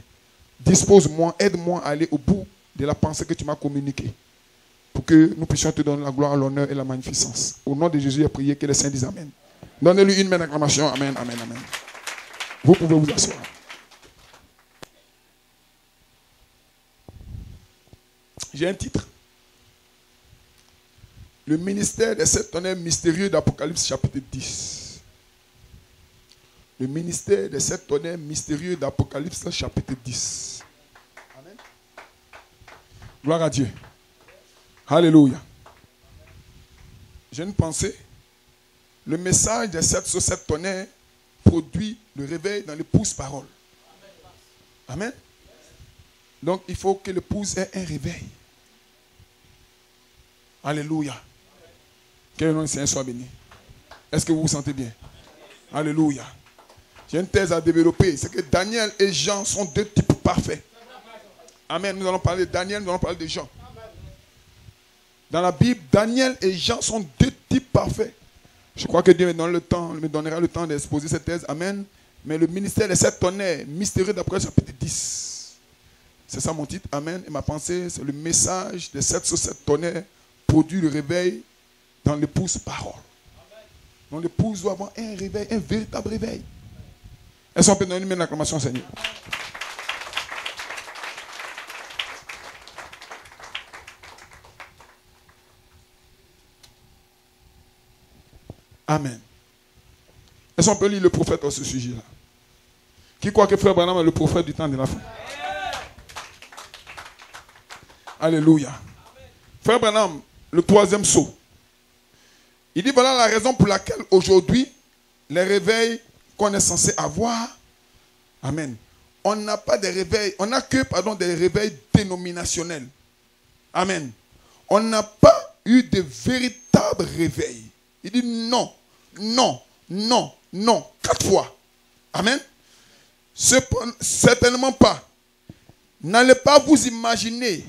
Dispose-moi, aide-moi à aller au bout de la pensée que tu m'as communiquée, pour que nous puissions te donner la gloire, l'honneur et la magnificence. Au nom de Jésus, j'ai prié que les saints disent Amen. Donnez-lui une main d'acclamation. Amen, amen, amen. Vous pouvez vous asseoir. J'ai un titre. Le ministère des 7 tonnerres mystérieux d'Apocalypse chapitre 10. Le ministère des 7 tonnerres mystérieux d'Apocalypse chapitre 10. Amen. Gloire à Dieu. Alléluia. J'ai une pensée. Le message des 7 sur 7 tonnerres produit le réveil dans l'épouse parole. Amen. Donc il faut que l'épouse ait un réveil. Alléluia. Que le nom du Seigneur soit béni. Est-ce que vous vous sentez bien? Alléluia. J'ai une thèse à développer. C'est que Daniel et Jean sont deux types parfaits. Amen. Nous allons parler de Daniel, nous allons parler de Jean. Dans la Bible, Daniel et Jean sont deux types parfaits. Je crois que Dieu me donnera le temps d'exposer cette thèse. Amen. Mais le ministère des 7 tonnerres, mystérieux d'Apocalypse chapitre 10. C'est ça mon titre. Amen. Et ma pensée, c'est le message des 7 sur 7 tonnerres produit le réveil dans l'épouse parole. Donc l'épouse doit avoir un réveil, un véritable réveil. Est-ce qu'on peut donner une acclamation au Seigneur? Amen. Est-ce qu'on peut lire le prophète à ce sujet-là? Qui croit que Frère Branham est le prophète du temps de la fin? Alléluia. Frère Branham, le 3e sceau. Il dit voilà la raison pour laquelle aujourd'hui, les réveils qu'on est censé avoir, amen, on n'a pas de réveils, on n'a que, des réveils dénominationnels. Amen. On n'a pas eu de véritable réveil. Il dit non, non, non, non, 4 fois. Amen. Certainement pas. N'allez pas vous imaginer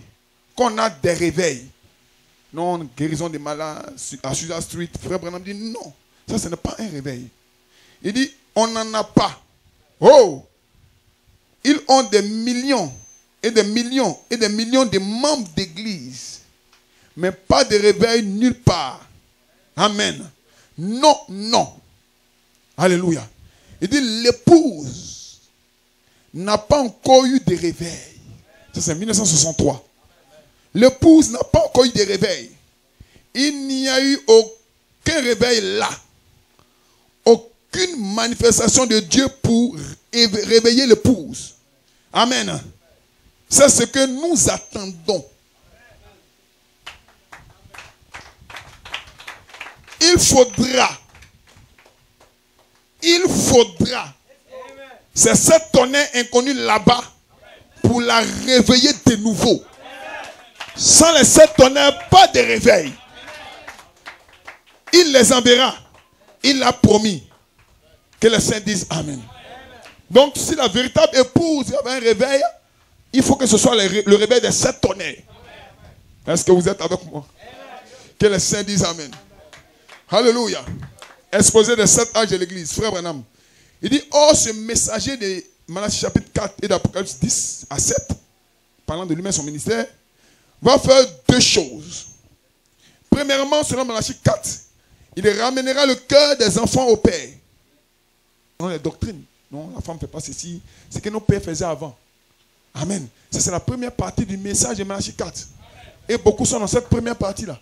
qu'on a des réveils. Non, guérison des malades à Susa Street. Frère Branham dit non, ça ce n'est pas un réveil. Il dit on n'en a pas. Oh, ils ont des millions et des millions et des millions de membres d'église, mais pas de réveil nulle part. Amen. Non, non. Alléluia. Il dit l'épouse n'a pas encore eu de réveil. Ça c'est 1963. L'épouse n'a pas encore eu de réveil. Il n'y a eu aucun réveil là. Aucune manifestation de Dieu pour réveiller l'épouse. Amen. C'est ce que nous attendons. Il faudra. C'est cette tonnerre inconnue là-bas pour la réveiller de nouveau. Sans les 7 tonnerres, pas de réveil. Il les enverra. Il l'a promis. Que les saints disent Amen. Donc, si la véritable épouse avait un réveil, il faut que ce soit le réveil des 7 tonnerres. Est-ce que vous êtes avec moi? Que les saints disent Amen. Alléluia. Exposé des 7 âges de l'église. Frère Branham. Il dit, oh, ce messager de Malachie chapitre 4 et d'Apocalypse 10 à 7, parlant de lui-même son ministère, va faire 2 choses. premièrement, selon Malachie 4, il ramènera le cœur des enfants au père. Non, les doctrines. Non, la femme ne fait pas ceci. C'est ce que nos pères faisaient avant. Amen. Ça, c'est la première partie du message de Malachie 4. Et beaucoup sont dans cette première partie-là.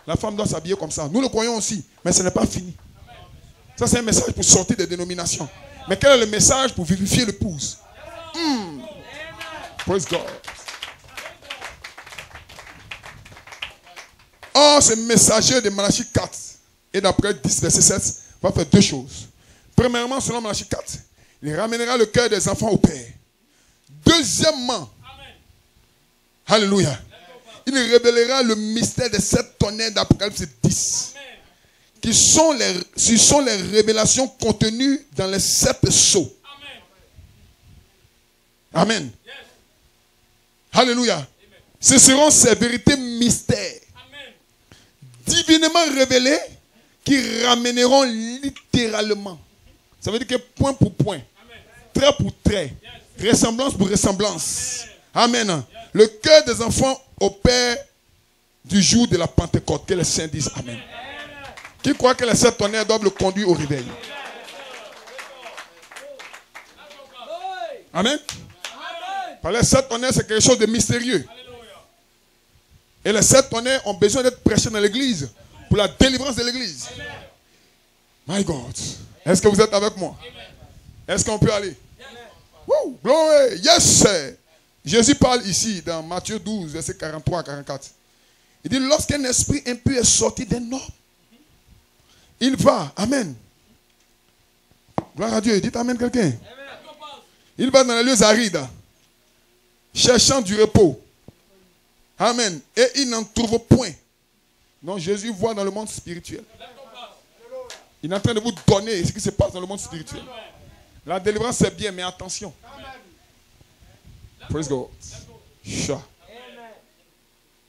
La femme doit s'habiller comme ça. Nous le croyons aussi, mais ce n'est pas fini. Ça, c'est un message pour sortir des dénominations. Mais quel est le message pour vivifier l'épouse? Praise God. Or, ce messager de Malachie 4 et d'après 10, verset 7 va faire deux choses. Premièrement, selon Malachie 4, il ramènera le cœur des enfants au père. Deuxièmement, alléluia, il révélera le mystère des 7 tonnerres d'Apocalypse 10. Qui sont les révélations contenues dans les 7 sceaux. Amen. Yes. Alléluia. Amen. Ce seront ces vérités mystères. Amen. Divinement révélées qui ramèneront littéralement. Ça veut dire que point pour point, amen, trait pour trait, yes, ressemblance pour ressemblance. Amen. Amen. Yes. Le cœur des enfants au Père du jour de la Pentecôte. Que les saints disent amen. Amen. Qui croit que les 7 tonnerres doivent le conduire au réveil? Amen. Par les 7 tonnerres, c'est quelque chose de mystérieux. Et les 7 tonnerres ont besoin d'être prêchés dans l'église pour la délivrance de l'église. My God. Est-ce que vous êtes avec moi? Est-ce qu'on peut aller? Woo, glory. Yes. Jésus parle ici dans Matthieu 12, verset 43 à 44. Il dit, lorsqu'un esprit impur est sorti d'un homme, il va, amen. Gloire à Dieu, dites amen quelqu'un. Il va dans les lieux arides, cherchant du repos. Amen. Et il n'en trouve point. Donc Jésus voit dans le monde spirituel. Il est en train de vous donner ce qui se passe dans le monde spirituel. La délivrance c'est bien, mais attention. Praise God.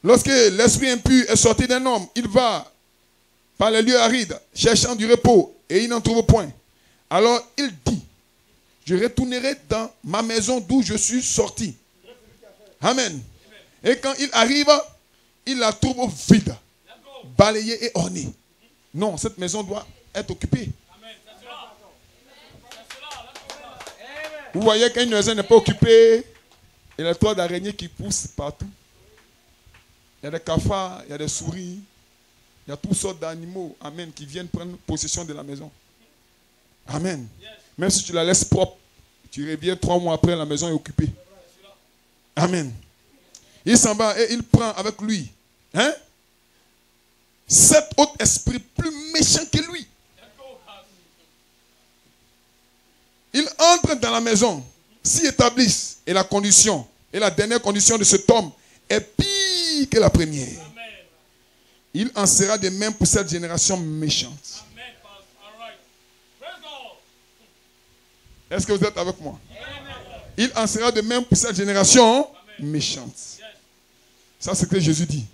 Lorsque l'esprit impur est sorti d'un homme, il va par les lieux arides, cherchant du repos, et il n'en trouve point. Alors il dit, je retournerai dans ma maison d'où je suis sorti. Amen. Et quand il arrive, il la trouve vide, balayée et ornée. Non, cette maison doit être occupée. Vous voyez qu'une maison n'est pas occupée, il y a des toits d'araignées qui poussent partout. Il y a des cafards, il y a des souris. Il y a toutes sortes d'animaux, amen, qui viennent prendre possession de la maison. Amen. Même si tu la laisses propre, tu reviens 3 mois après, la maison est occupée. Amen. Il s'en va et il prend avec lui 7 autres esprits plus méchants que lui. Ils entrent dans la maison, s'y établissent, et la condition, et la dernière condition de cet homme est pire que la première. Il en sera de même pour cette génération méchante. Est-ce que vous êtes avec moi? Il en sera de même pour cette génération méchante. Ça, c'est ce que Jésus dit.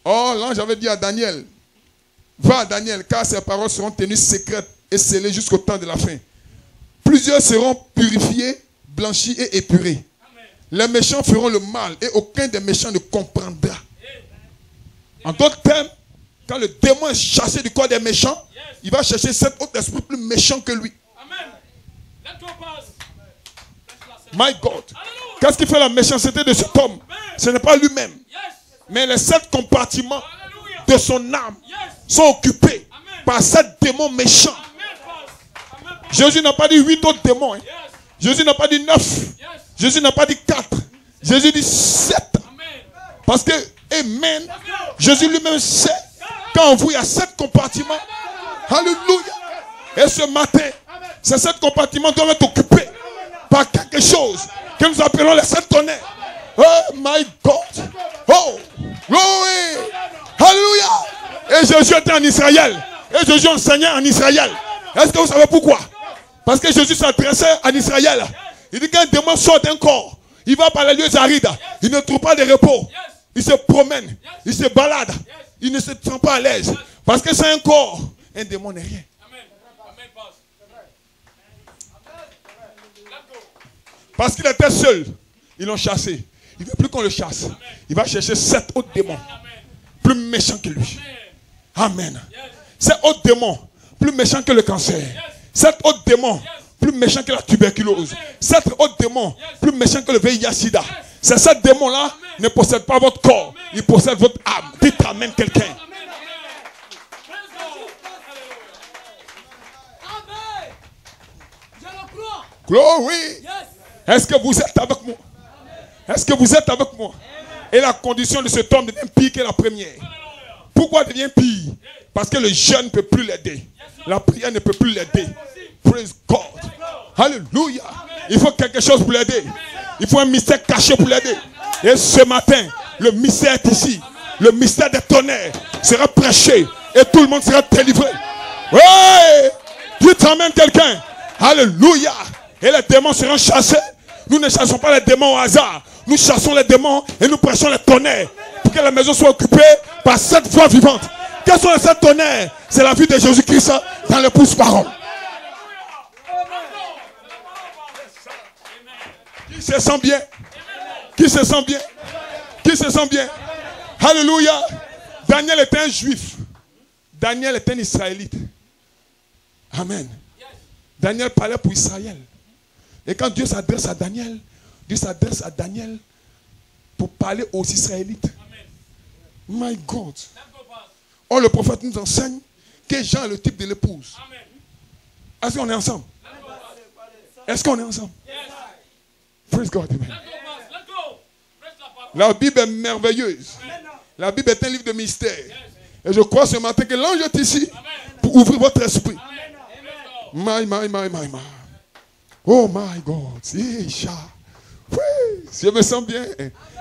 Or, l'ange avait dit à Daniel, va Daniel, car ces paroles seront tenues secrètes et scellées jusqu'au temps de la fin. Plusieurs seront purifiés, blanchis et épurés. Les méchants feront le mal et aucun des méchants ne comprendra. En d'autres termes, quand le démon est chassé du corps des méchants, il va chercher 7 autres esprits plus méchants que lui. My God. Qu'est-ce qui fait la méchanceté de cet homme? Ce n'est pas lui-même. Mais les 7 compartiments de son âme sont occupés par 7 démons méchants. Jésus n'a pas dit 8 autres démons. Jésus n'a pas dit 9. Jésus n'a pas dit 4. Jésus dit 7. Parce que, amen, Jésus lui-même sait qu'en vous il y a 7 compartiments. Alléluia. Et ce matin, ces 7 compartiments doivent être occupés par quelque chose que nous appelons les 7 tonnerres. Oh my God. Oh, glory. Alléluia. Et Jésus était en Israël. Et Jésus enseignait en Israël. Est-ce que vous savez pourquoi? Parce que Jésus s'adressait en Israël. Il dit qu'un démon sort d'un corps. Il va par les lieux arides. Il ne trouve pas de repos. Il se promène. Il se balade. Il ne se sent pas à l'aise. Parce que c'est un corps. Un démon n'est rien. Parce qu'il était seul. Ils l'ont chassé. Il ne veut plus qu'on le chasse. Il va chercher 7 autres démons. plus méchant que lui. Amen. Cet autre démon, plus méchant que le cancer. Cet autre démon, plus méchant que la tuberculose. Cet autre démon, plus méchant que le VIH-Sida. C'est ce démon-là ne possède pas votre corps. Il possède votre âme. Dites amen quelqu'un. Glory. Est-ce que vous êtes avec moi? Est-ce que vous êtes avec moi? Et la condition de cet homme devient pire que la première. Pourquoi devient pire? Parce que le jeûne ne peut plus l'aider. La prière ne peut plus l'aider. Praise God. Alléluia. Il faut quelque chose pour l'aider. Il faut un mystère caché pour l'aider. Et ce matin, le mystère est ici. Le mystère des tonnerres sera prêché. Et tout le monde sera délivré. Ouais! Dites amen quelqu'un. Alléluia. Et les démons seront chassés. Nous ne chassons pas les démons au hasard. Nous chassons les démons et nous prêchons les tonnerres. Pour que la maison soit occupée par cette voix vivante. Quels sont les sept tonnerres? C'est la vie de Jésus-Christ dans l'épouse parole. Qui se sent bien? Qui se sent bien? Qui se sent bien? Alléluia. Daniel était un juif. Daniel était un israélite. Amen. Daniel parlait pour Israël. Et quand Dieu s'adresse à Daniel, Dieu s'adresse à Daniel pour parler aux Israélites. My God. Or, le prophète nous enseigne que Jean est le type de l'épouse. Est-ce qu'on est ensemble? Est-ce qu'on est ensemble? Praise God. Amen. La Bible est merveilleuse. La Bible est un livre de mystère. Et je crois ce matin que l'ange est ici pour ouvrir votre esprit. My. Oh my God. Oui, je me sens bien.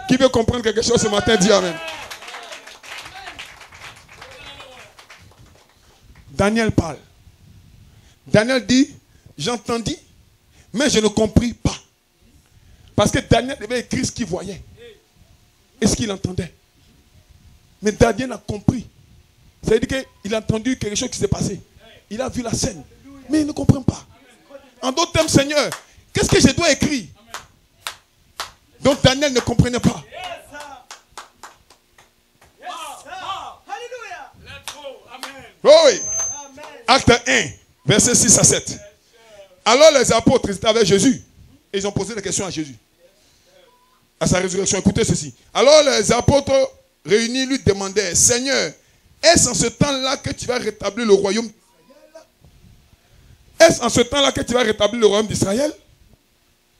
Qui veut comprendre quelque chose ce matin, dit amen. Daniel parle. Daniel dit, j'entendis, mais je ne compris pas. Parce que Daniel devait écrire ce qu'il voyait. Et ce qu'il entendait. Mais Daniel a compris. Ça veut dire qu'il a entendu quelque chose qui s'est passé. Il a vu la scène. Mais il ne comprend pas. En d'autres termes, Seigneur, qu'est-ce que je dois écrire? Donc Daniel ne comprenait pas. Oh oui. Acte 1, verset 6 à 7. Alors les apôtres étaient avec Jésus. Et ils ont posé des questions à Jésus. À sa résurrection. Écoutez ceci. Alors les apôtres réunis lui demandaient, Seigneur, est-ce en ce temps-là que tu vas rétablir le royaume d'Israël? Est-ce en ce temps-là que tu vas rétablir le royaume d'Israël?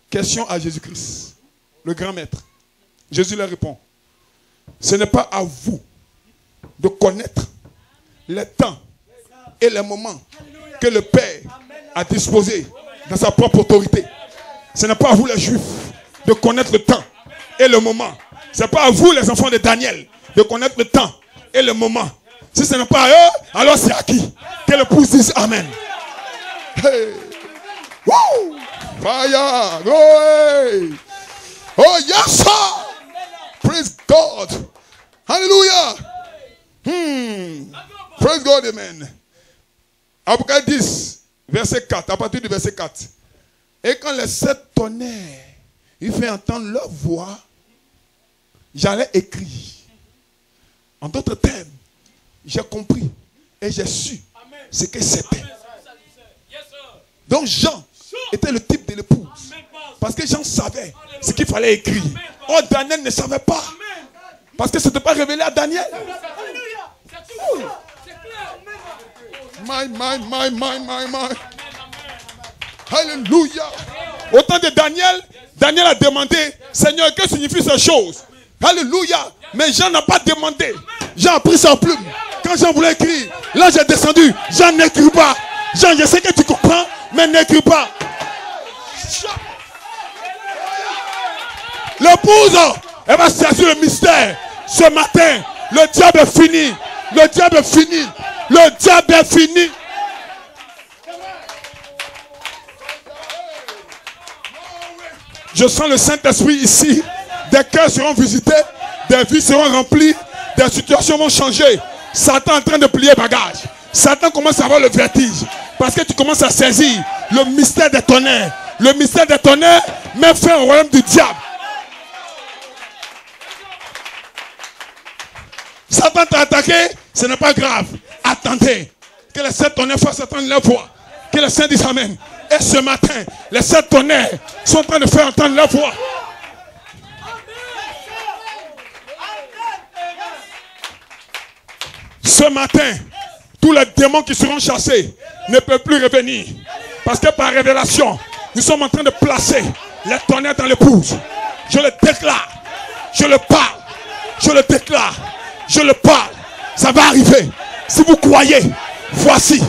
Question à Jésus-Christ, le grand maître. Jésus leur répond, ce n'est pas à vous de connaître les temps et les moments que le Père a disposé dans sa propre autorité. Ce n'est pas à vous les Juifs de connaître le temps et le moment. Ce n'est pas à vous les enfants de Daniel de connaître le temps et le moment. Si ce n'est pas à eux, alors c'est à qui? Que l'épouse dise Amen. Hey. Woo. Fire. Oh, oh yes sir. Praise God. Hallelujah. Praise God, amen. Apocalypse 10, verset 4, à partir du verset 4. Et quand les sept tonnerres, il fait entendre leur voix, j'allais écrire. En d'autres termes, j'ai compris et j'ai su ce que c'était. Donc Jean était le type de l'épouse. Parce que Jean savait ce qu'il fallait écrire. Oh, Daniel ne savait pas. Parce que ce n'était pas révélé à Daniel. My. Alléluia. Au temps de Daniel, Daniel a demandé, Seigneur, que signifient ces choses? Alléluia. Mais Jean n'a pas demandé. Jean a pris sa plume. Quand Jean voulait écrire, l'ange est descendu. Jean n'écrit pas. Jean, je sais que tu comprends, mais n'écris pas. L'épouse, elle va saisir le mystère. Ce matin, le diable est fini. Le diable est fini. Le diable est fini. Je sens le Saint-Esprit ici. Des cœurs seront visités. Des vies seront remplies. Des situations vont changer. Satan est en train de plier bagage. Satan commence à avoir le vertige. Parce que tu commences à saisir le mystère des tonnerres. Le mystère des tonnerres met fin au royaume du diable. Satan t'a attaqué, ce n'est pas grave. Attendez. Que les 7 tonnerres fassent entendre leur voix. Que les saints disent Amen. Et ce matin, les 7 tonnerres sont en train de faire entendre leur voix. Ce matin, tous les démons qui seront chassés ne peuvent plus revenir. Parce que par révélation, nous sommes en train de placer les tonnerres dans l'épouse. Je le déclare. Je le parle. Je le déclare. Je le parle. Ça va arriver. Si vous croyez, voici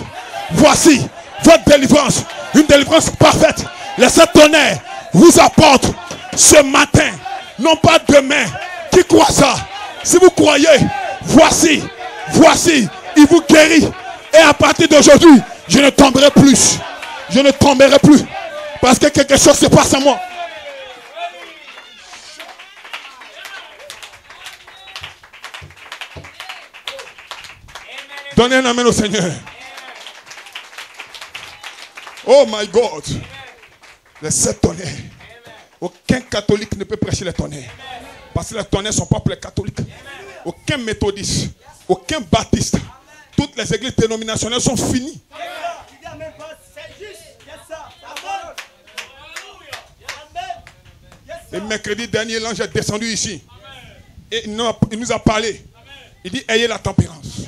votre délivrance. Une délivrance parfaite. Les 7 tonnerres vous apportent ce matin. Non pas demain. Qui croit ça? Si vous croyez, voici, il vous guérit. Et à partir d'aujourd'hui, je ne tomberai plus. Je ne tomberai plus. Parce que quelque chose se passe en moi. Donnez un amen au Seigneur. Oh my God. Les 7 tonnerres. Aucun catholique ne peut prêcher les tonnerres. Parce que les tonnerres ne sont pas pour les catholiques. Aucun méthodiste, aucun baptiste. Toutes les églises dénominationnelles sont finies. Et mercredi dernier, l'ange est descendu ici. Et il nous a parlé. Il dit, ayez la tempérance.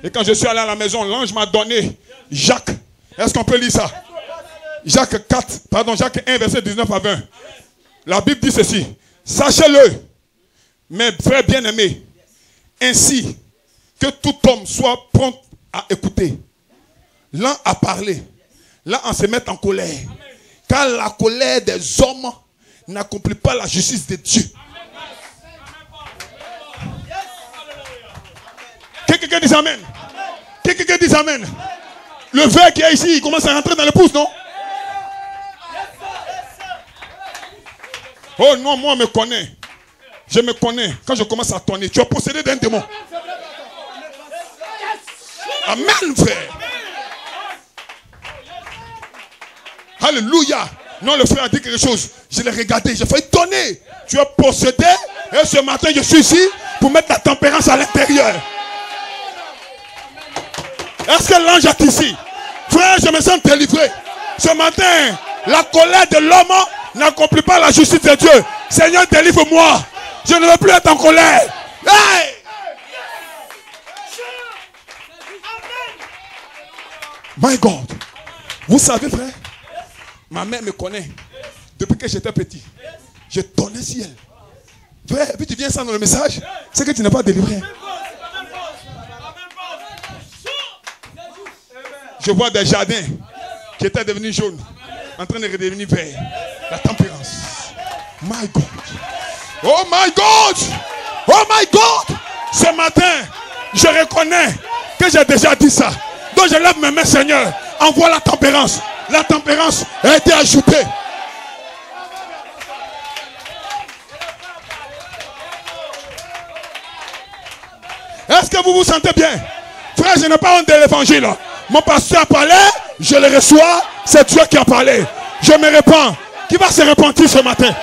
Et quand je suis allé à la maison, l'ange m'a donné Jacques. Est-ce qu'on peut lire ça? Jacques 1, verset 19 à 20. La Bible dit ceci. Sachez-le, mes frères bien-aimés, ainsi que tout homme soit prompt à écouter. L'un à parler, l'un à se mettre en colère. Car la colère des hommes n'accomplit pas la justice de Dieu. Quelqu'un dit Amen. Quelqu'un dit Amen. Le verre qui est ici, il commence à rentrer dans l'épouse, non? Oh non, moi je me connais. Je me connais. Quand je commence à tourner, tu as possédé d'un démon. Amen, frère. Alléluia. Non, le frère a dit quelque chose. Je l'ai regardé, j'ai failli tonner. Tu as possédé. Et ce matin, je suis ici pour mettre la tempérance à l'intérieur. Est-ce que l'ange est ici? Frère, je me sens délivré. Ce matin, la colère de l'homme n'accomplit pas la justice de Dieu. Seigneur, délivre-moi. Je ne veux plus être en colère. Hey! My God. Vous savez, frère, ma mère me connaît. Depuis que j'étais petit, je tonnais si elle. Frère, puis tu viens ça dans le message, c'est que tu n'es pas délivré. Je vois des jardins qui étaient devenus jaunes, en train de redevenir verts. La tempérance. My God. Oh my God. Oh my God. Ce matin, je reconnais que j'ai déjà dit ça. Donc je lève mes mains, Seigneur. Envoie la tempérance. La tempérance a été ajoutée. Est-ce que vous vous sentez bien? Frère, je n'ai pas honte de l'évangile. Mon pasteur a parlé, je le reçois. C'est Dieu qui a parlé. Je me répands. Qui va se repentir ce matin?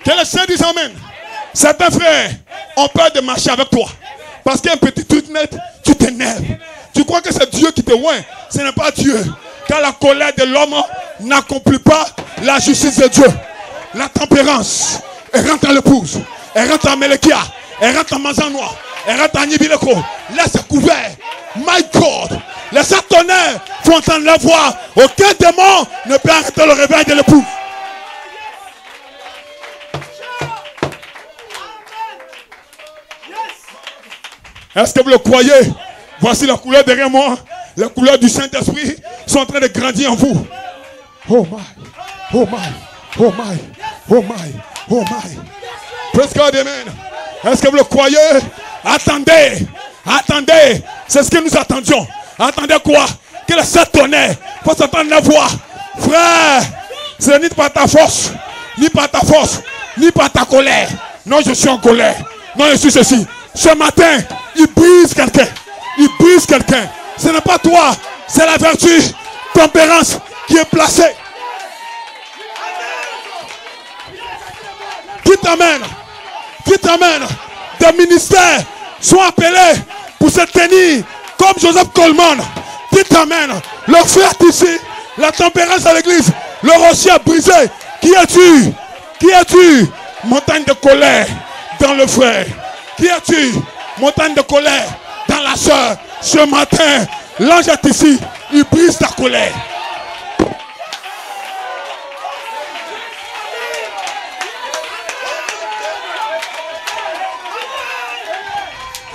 Que les saints disent Amen. Certains frères ont peur de marcher avec toi. Parce qu'un petit truc net, tu t'énerves. Tu crois que c'est Dieu qui te oint. Ce n'est pas Dieu. Car la colère de l'homme n'accomplit pas la justice de Dieu. La tempérance, elle rentre en l'épouse. Elle rentre en Mélékia. Elle rentre en Mazanois. Elle rentre en Nibileko. Laisse couvert. My God. Les tonnerres font entendre la voix. Aucun démon ne peut arrêter le réveil de l'épouse. Est-ce que vous le croyez? Voici la couleur derrière moi. Les couleurs du Saint-Esprit sont en train de grandir en vous. Oh my. Oh my. Oh my. Oh my. Oh my. Praise God, amen. Est-ce que vous le croyez? Attendez. Attendez. C'est ce que nous attendions. Attendez quoi? Que les 7 tonnerres fassent entendre la voix. Frère, ce n'est pas ta force, ni par ta force, ni par ta colère. Non, je suis en colère. Non, je suis ceci. Ce matin, il brise quelqu'un. Il brise quelqu'un. Ce n'est pas toi, c'est la vertu, tempérance qui est placée. Dites amen. Dites amen. Des ministères sont appelés pour se tenir comme Joseph Coleman. Dites amen. Le feu est ici. La tempérance à l'église. Le rocher est brisé. Qui es-tu? Qui es-tu? Montagne de colère dans le frère. Qui es-tu? Montagne de colère dans la soeur. Ce matin, l'ange est ici. Il brise ta colère.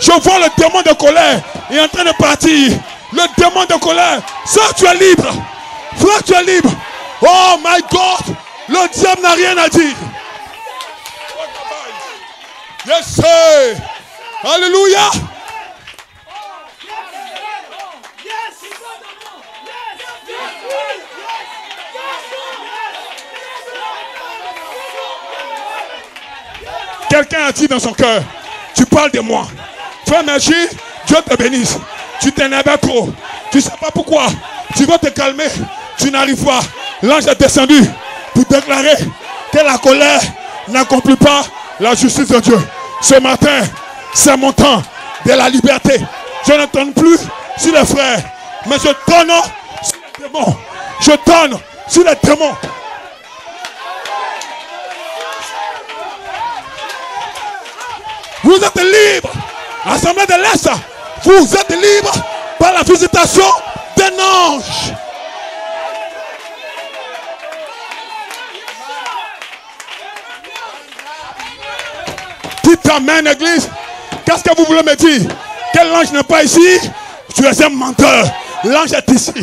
Je vois le démon de colère. Il est en train de partir. Le démon de colère. Frère, tu es libre. Frère, tu es libre. Oh my God. Le diable n'a rien à dire. Yes, sir. Alléluia. Quelqu'un a dit dans son cœur, tu parles de moi. Frère Merchi, Dieu te bénisse. Tu t'énerves trop. Tu ne sais pas pourquoi. Tu vas te calmer. Tu n'arrives pas. L'ange est descendu pour déclarer que la colère n'accomplit pas la justice de Dieu. Ce matin, c'est mon temps de la liberté. Je ne tourne plus sur les frères, mais je tourne sur les démons. Je tourne sur les démons. Vous êtes libres. Assemblée de l'Est, vous êtes libres par la visitation d'un ange. Dites amen, église. Qu'est-ce que vous voulez me dire? Que l'ange n'est pas ici? Tu es un menteur. L'ange est ici.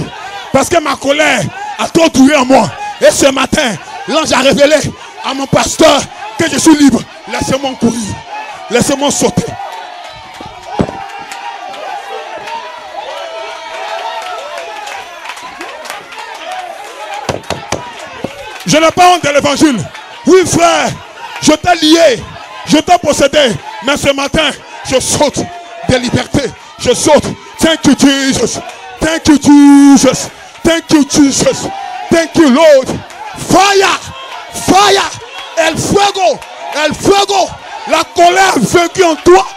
Parce que ma colère a trop duré en moi. Et ce matin, l'ange a révélé à mon pasteur que je suis libre. Laissez-moi courir. Laissez-moi sauter. Je n'ai pas honte de l'évangile. Oui, frère, je t'ai lié, je t'ai possédé. Mais ce matin, je saute de liberté. Je saute. Thank you, Jesus. Thank you, Jesus. Thank you, Jesus. Thank you, Lord. Fire. Fire. El fuego. El fuego. La colère vaincue en toi.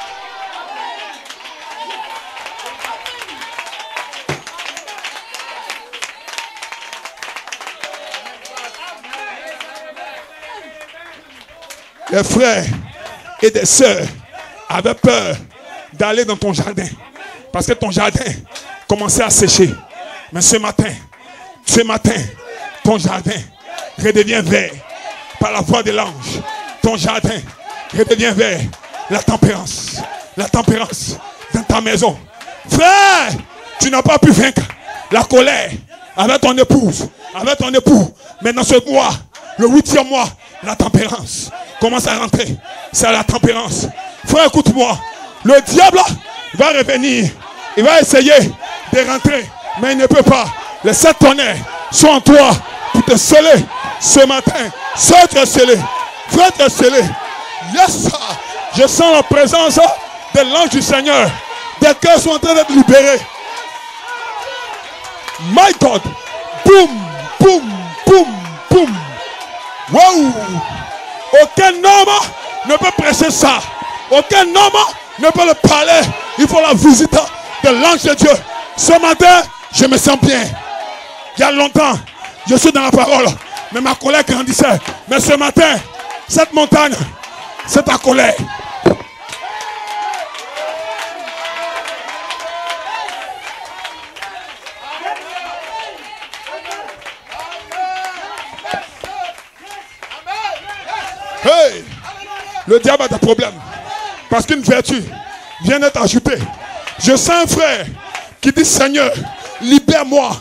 Les frères et des sœurs avaient peur d'aller dans ton jardin. Parce que ton jardin commençait à sécher. Mais ce matin, ton jardin redevient vert par la voix de l'ange. Ton jardin redevient vert. La tempérance dans ta maison. Frère, tu n'as pas pu vaincre la colère avec ton épouse, avec ton époux. Mais dans ce mois, le 8e mois, la tempérance commence à rentrer. C'est la tempérance. Frère, écoute-moi. Le diable va revenir. Il va essayer de rentrer. Mais il ne peut pas. Les 7 tonnerres sont en toi pour te sceller ce matin. Sois te scellé. Frère, te scellé. Yes, je sens la présence de l'ange du Seigneur. Des cœurs sont en train d'être libérés. My God. Boum, boum, boum, boum. Wow. Aucun homme ne peut prêcher ça. Aucun homme ne peut le parler. Il faut la visite de l'ange de Dieu. Ce matin, je me sens bien. Il y a longtemps, je suis dans la parole. Mais ma colère grandissait. Mais ce matin, cette montagne, c'est ta colère. Hey, le diable a des problèmes. Parce qu'une vertu vient d'être ajoutée. Je sens un frère qui dit Seigneur, libère-moi.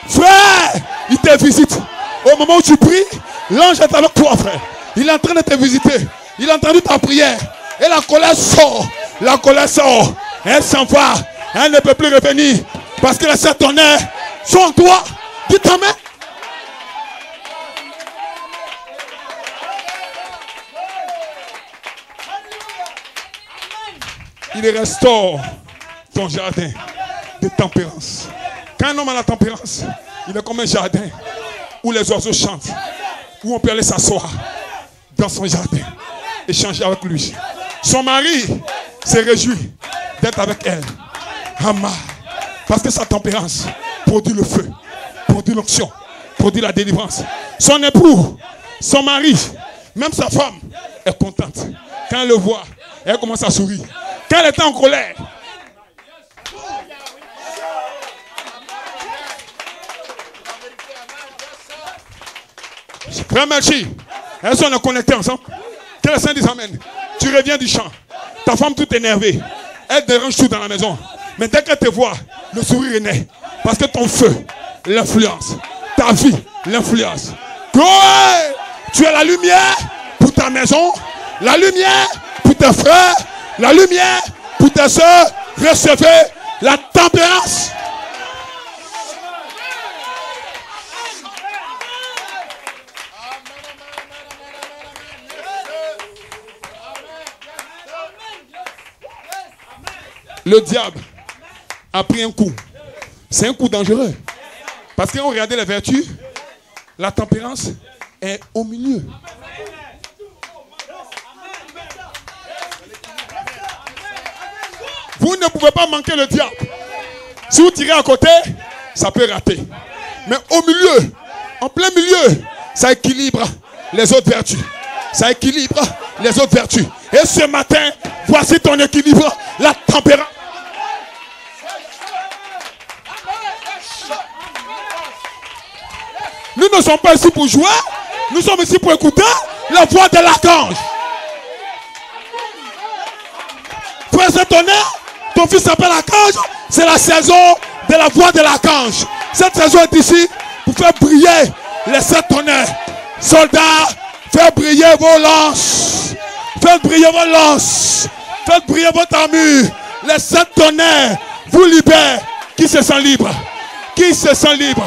Frère, il te visite. Au moment où tu pries, l'ange est avec toi, frère. Il est en train de te visiter. Il a entendu ta prière. Et la colère sort. La colère sort. Elle s'en va. Elle ne peut plus revenir. Parce que les 7 tonnerres sont en toi. Dites amen. Il restaure ton jardin de tempérance. Quand un homme a la tempérance, il est comme un jardin où les oiseaux chantent, où on peut aller s'asseoir dans son jardin. échanger avec lui. Son mari s'est réjoui d'être avec elle. Amen. Parce que sa tempérance produit le feu, produit l'onction, produit la délivrance. Son époux, son mari, même sa femme est contente. Quand elle le voit, elle commence à sourire. Quand elle est en colère, frère Melchi, elles sont connectées ensemble. Que le Saint dise amen. Tu reviens du champ. Ta femme toute énervée. Elle dérange tout dans la maison. Mais dès qu'elle te voit, le sourire est né. Parce que ton feu l'influence. Ta vie l'influence. Tu es la lumière pour ta maison. La lumière pour tes frères. La lumière pour tes soeurs. Recevez la tempérance. Le diable a pris un coup. C'est un coup dangereux. Parce qu'on regardait les vertus, la tempérance est au milieu. Vous ne pouvez pas manquer le diable. Si vous tirez à côté, ça peut rater. Mais au milieu, en plein milieu, ça équilibre les autres vertus. Ça équilibre les autres vertus. Et ce matin, voici ton équilibre, la tempérance. Nous ne sommes pas ici pour jouer, nous sommes ici pour écouter la voix de l'archange. Frère Tonnerre, ton fils s'appelle l'archange, c'est la saison de la voix de l'archange. Cette saison est ici pour faire briller les 7 tonnerres. Soldats, faites briller vos lances. Faites briller vos lances. Faites briller votre armure. Les 7 tonnerres vous libèrent. Qui se sent libre? Qui se sent libre?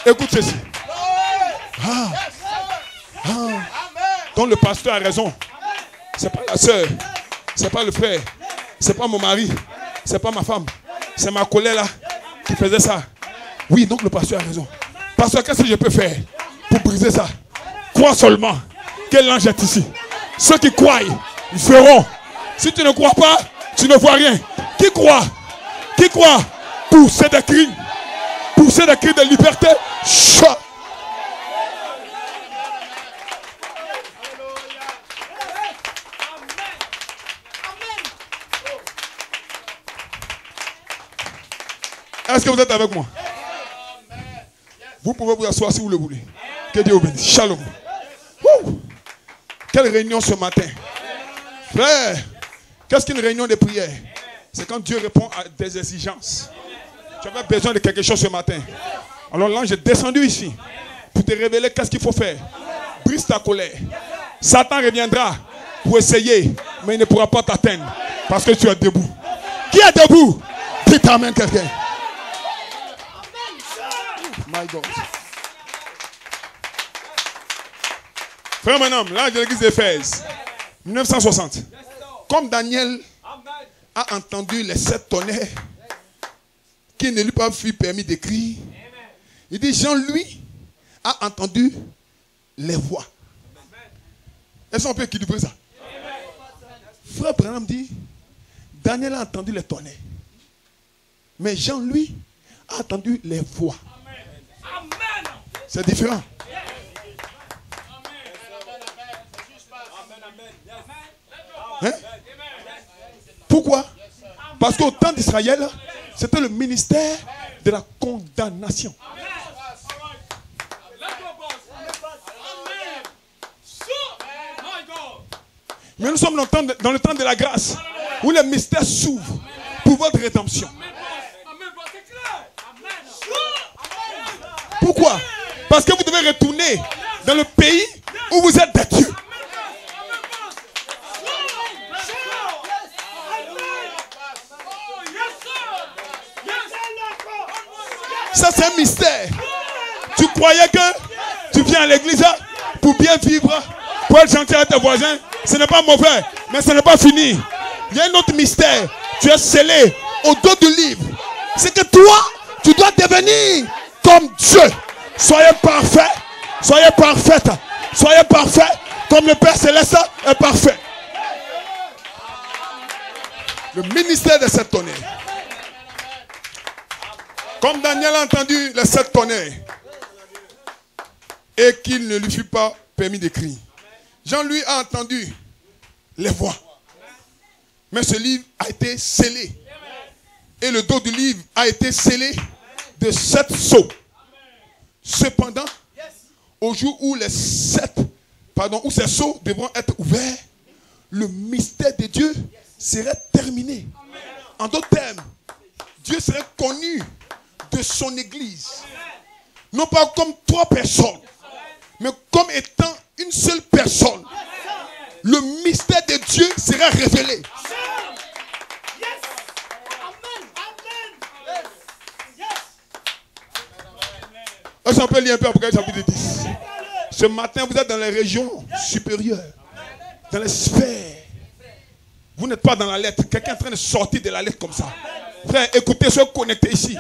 Écoute ceci. Donc le pasteur a raison. C'est pas la soeur, c'est pas le frère, c'est pas mon mari, c'est pas ma femme, c'est ma collègue là qui faisait ça. Oui, donc le pasteur a raison. Pasteur, qu'est-ce que je peux faire pour briser ça? Crois seulement que l'ange est ici. Ceux qui croient, ils verront. Si tu ne crois pas, tu ne vois rien. Qui croit? Qui croit? Poussez des cris. Poussez des cris de liberté. Chut. Est-ce que vous êtes avec moi? Vous pouvez vous asseoir si vous le voulez. Que Dieu vous bénisse. Shalom. Wouh. Quelle réunion ce matin. Frère, qu'est-ce qu'une réunion de prière? C'est quand Dieu répond à des exigences. Tu avais besoin de quelque chose ce matin. Alors l'ange est descendu ici pour te révéler qu'est-ce qu'il faut faire. Brise ta colère. Satan reviendra pour essayer, mais il ne pourra pas t'atteindre parce que tu es debout. Qui est debout? Dis ta main quelqu'un. My God. Frère Manam, l'ange de l'église d'Éphèse, 1960. Comme Daniel a entendu les 7 tonnerres qui ne lui pas fut permis d'écrire, il dit Jean, lui, a entendu les voix. Est-ce qu'on peut équilibrer ça? Frère Branham dit Daniel a entendu les tonnerres, mais Jean, lui, a entendu les voix. C'est différent. Hein? Pourquoi? Parce qu'au temps d'Israël, c'était le ministère de la condamnation. Mais nous sommes dans le temps de la grâce, où les mystères s'ouvrent pour votre rédemption. Pourquoi? Parce que vous devez retourner dans le pays où vous êtes des dieux. Ça c'est un mystère. Tu croyais que tu viens à l'église pour bien vivre, pour être gentil avec tes voisins. Ce n'est pas mauvais, mais ce n'est pas fini. Il y a un autre mystère. Tu es scellé au dos du livre. C'est que toi, tu dois devenir comme Dieu. Soyez parfaits. Soyez parfaites. Soyez parfaits comme le Père Céleste est parfait. Le ministère des 7 tonnerres. Comme Daniel a entendu les 7 tonnerres et qu'il ne lui fut pas permis d'écrire. Jean lui a entendu les voix. Mais ce livre a été scellé. Et le dos du livre a été scellé de 7 sceaux. Cependant, au jour où où ces sceaux devront être ouverts, le mystère de Dieu serait terminé. En d'autres termes, Dieu serait connu de son Église. Non pas comme 3 personnes, mais comme étant une seule personne. Le mystère de Dieu serait révélé. Est-ce qu'on peut lire un peu Apocalypse chapitre 10? Ce matin, vous êtes dans les régions supérieures, dans les sphères. Vous n'êtes pas dans la lettre. Quelqu'un est en train de sortir de la lettre comme ça. Frère, écoutez, soyez connectés ici.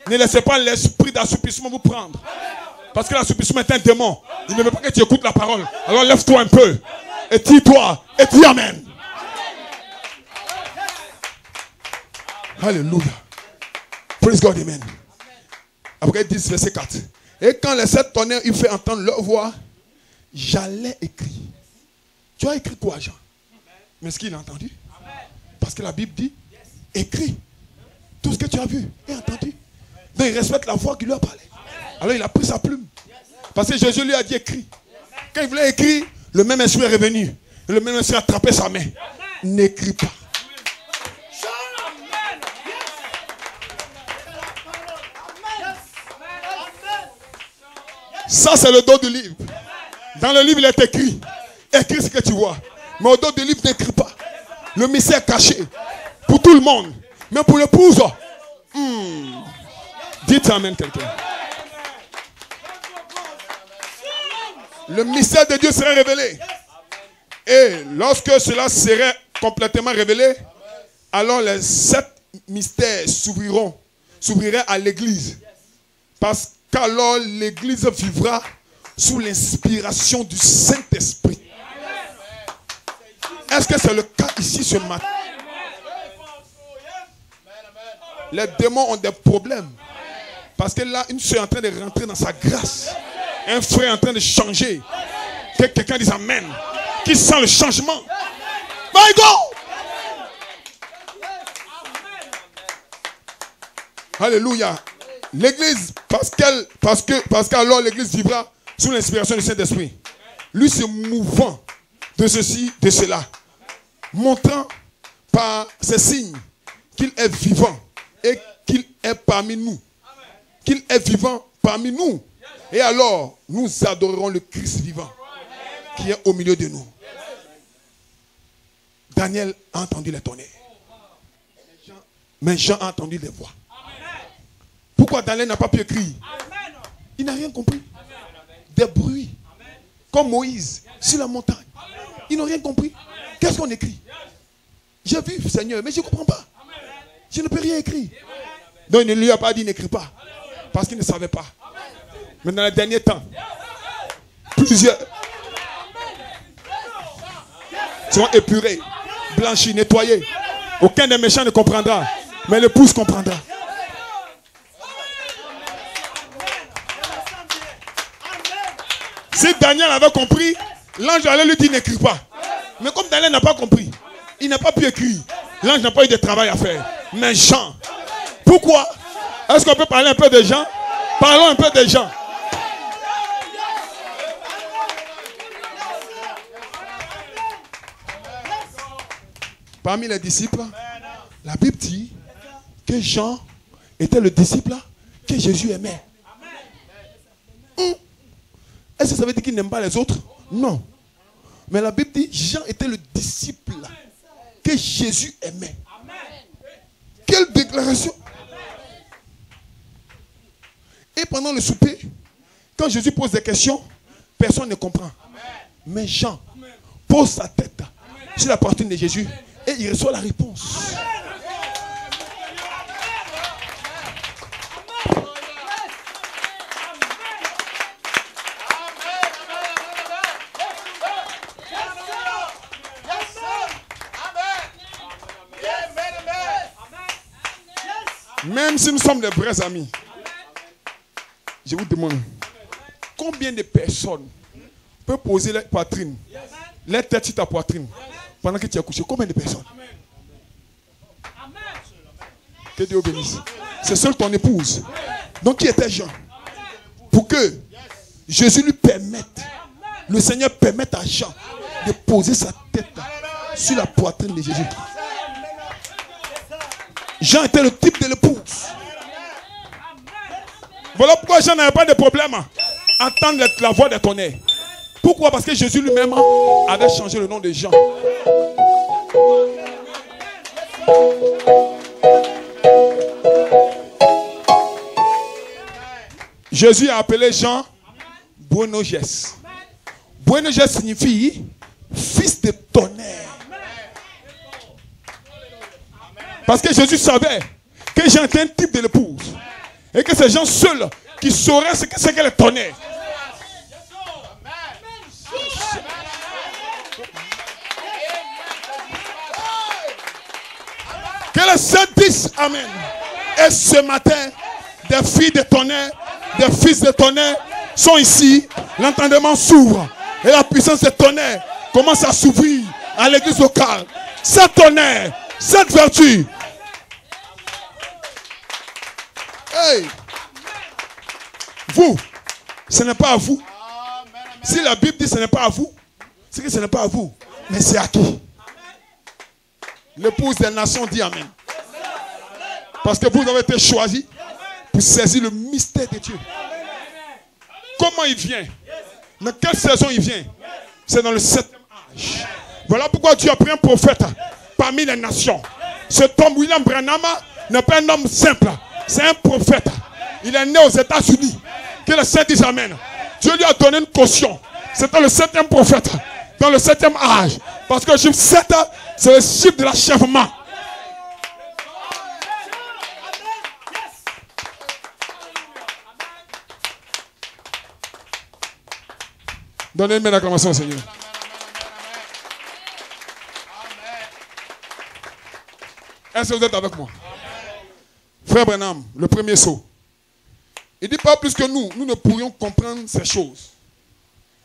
Ne laissez pas l'esprit d'assoupissement vous prendre. Parce que l'assoupissement est un démon. Il ne veut pas que tu écoutes la parole. Alors lève-toi un peu. Et dis-toi. Et dis Amen. Alléluia. Praise God, Amen. Apocalypse 10, verset 4. Et quand les 7 tonnerres eurent fait entendre leur voix, j'allais écrire. Tu as écrit quoi, Jean? Mais ce qu'il a entendu? Parce que la Bible dit, écris tout ce que tu as vu et entendu. Donc il respecte la voix qui lui a parlé. Alors il a pris sa plume. Parce que Jésus lui a dit écris. Quand il voulait écrire, le même esprit est revenu. Le même esprit a attrapé sa main. N'écris pas. Ça c'est le dos du livre. Dans le livre il est écrit. Écris ce que tu vois. Mais au dos du livre n'écris pas. Le mystère est caché. Pour tout le monde. Mais pour l'épouse. Dites amen quelqu'un. Le mystère de Dieu serait révélé. Et lorsque cela serait complètement révélé, alors les 7 mystères s'ouvriraient à l'église. Parce qu'alors l'église vivra sous l'inspiration du Saint-Esprit. Est-ce que c'est le cas ici ce matin? Les démons ont des problèmes. Parce que là, une soeur est en train de rentrer dans sa grâce. Un frère est en train de changer. Que quelqu'un dise Amen. Qui sent le changement. My God! Alléluia. L'église, parce qu'alors l'église vivra sous l'inspiration du Saint-Esprit. Lui se mouvant de ceci, de cela. Montrant par ces signes qu'il est vivant et qu'il est parmi nous. Qu'il est vivant parmi nous. Et alors, nous adorerons le Christ vivant qui est au milieu de nous. Daniel a entendu les tonnerres. Mais Jean a entendu les voix. Pourquoi Daniel n'a pas pu écrire? Il n'a rien compris. Des bruits. Comme Moïse sur la montagne. Ils n'ont rien compris. Qu'est-ce qu'on écrit? J'ai vu, Seigneur, mais je ne comprends pas. Je ne peux rien écrire. Donc il ne lui a pas dit n'écris pas. Parce qu'il ne savait pas. Mais dans les derniers temps, plusieurs seront épurés, blanchis, nettoyés. Aucun des méchants ne comprendra. Mais l'épouse comprendra. Si Daniel avait compris, l'ange allait lui dire n'écris pas. Mais comme Daniel n'a pas compris, il n'a pas pu écrire. L'ange n'a pas eu de travail à faire. Mais Jean, pourquoi? Est-ce qu'on peut parler un peu de Jean? Parlons un peu de Jean. Parmi les disciples, la Bible dit que Jean était le disciple que Jésus aimait. Est-ce que ça veut dire qu'il n'aime pas les autres? Non. Mais la Bible dit Jean était le disciple que Jésus aimait. Quelle déclaration! Et pendant le souper, quand Jésus pose des questions, personne ne comprend. Mais Jean pose sa tête sur la poitrine de Jésus et il reçoit la réponse. même si nous sommes des vrais amis, je vous demande, combien de personnes peuvent poser leur poitrine, leur tête sur ta poitrine, pendant que tu as couché? Combien de personnes? Que Dieu bénisse. C'est seul ton épouse. Donc qui était Jean? Pour que Jésus lui permette, le Seigneur permette à Jean de poser sa tête sur la poitrine de Jésus. Jean était le type de l'épouse. Voilà pourquoi Jean n'avait pas de problème à entendre la voix de tonnerre. Pourquoi? Parce que Jésus lui-même avait changé le nom de Jean. Jésus a appelé Jean Boanerges. Boanerges signifie fils de tonnerre. Parce que Jésus savait que Jean était un type de l'épouse. Et que c'est Jean seul qui saurait ce que c'est que le tonnerre. Que le Saint dise Amen. Et ce matin, des filles de tonnerre, des fils de tonnerre sont ici. L'entendement s'ouvre. Et la puissance de tonnerre commence à s'ouvrir à l'église locale. Cette tonnerre, cette vertu. Hey! Vous, ce n'est pas à vous. Si la Bible dit ce n'est pas à vous, c'est que ce n'est pas à vous. Mais c'est à qui? L'épouse des nations dit Amen. Parce que vous avez été choisi pour saisir le mystère de Dieu. Comment il vient? Dans quelle saison il vient? C'est dans le 7e âge. Voilà pourquoi Dieu a pris un prophète parmi les nations. Cet homme, William Branham, n'est pas un homme simple. C'est un prophète. Il est né aux États-Unis. Que le Saint dise Amen. Dieu lui a donné une caution. C'était le 7e prophète. Dans le 7e âge. Parce que le chiffre 7, c'est le chiffre de l'achèvement. Donnez-moi l'acclamation au Seigneur. Est-ce que vous êtes avec moi? Frère Branham, le premier saut. Il dit pas plus que nous ne pourrions comprendre ces choses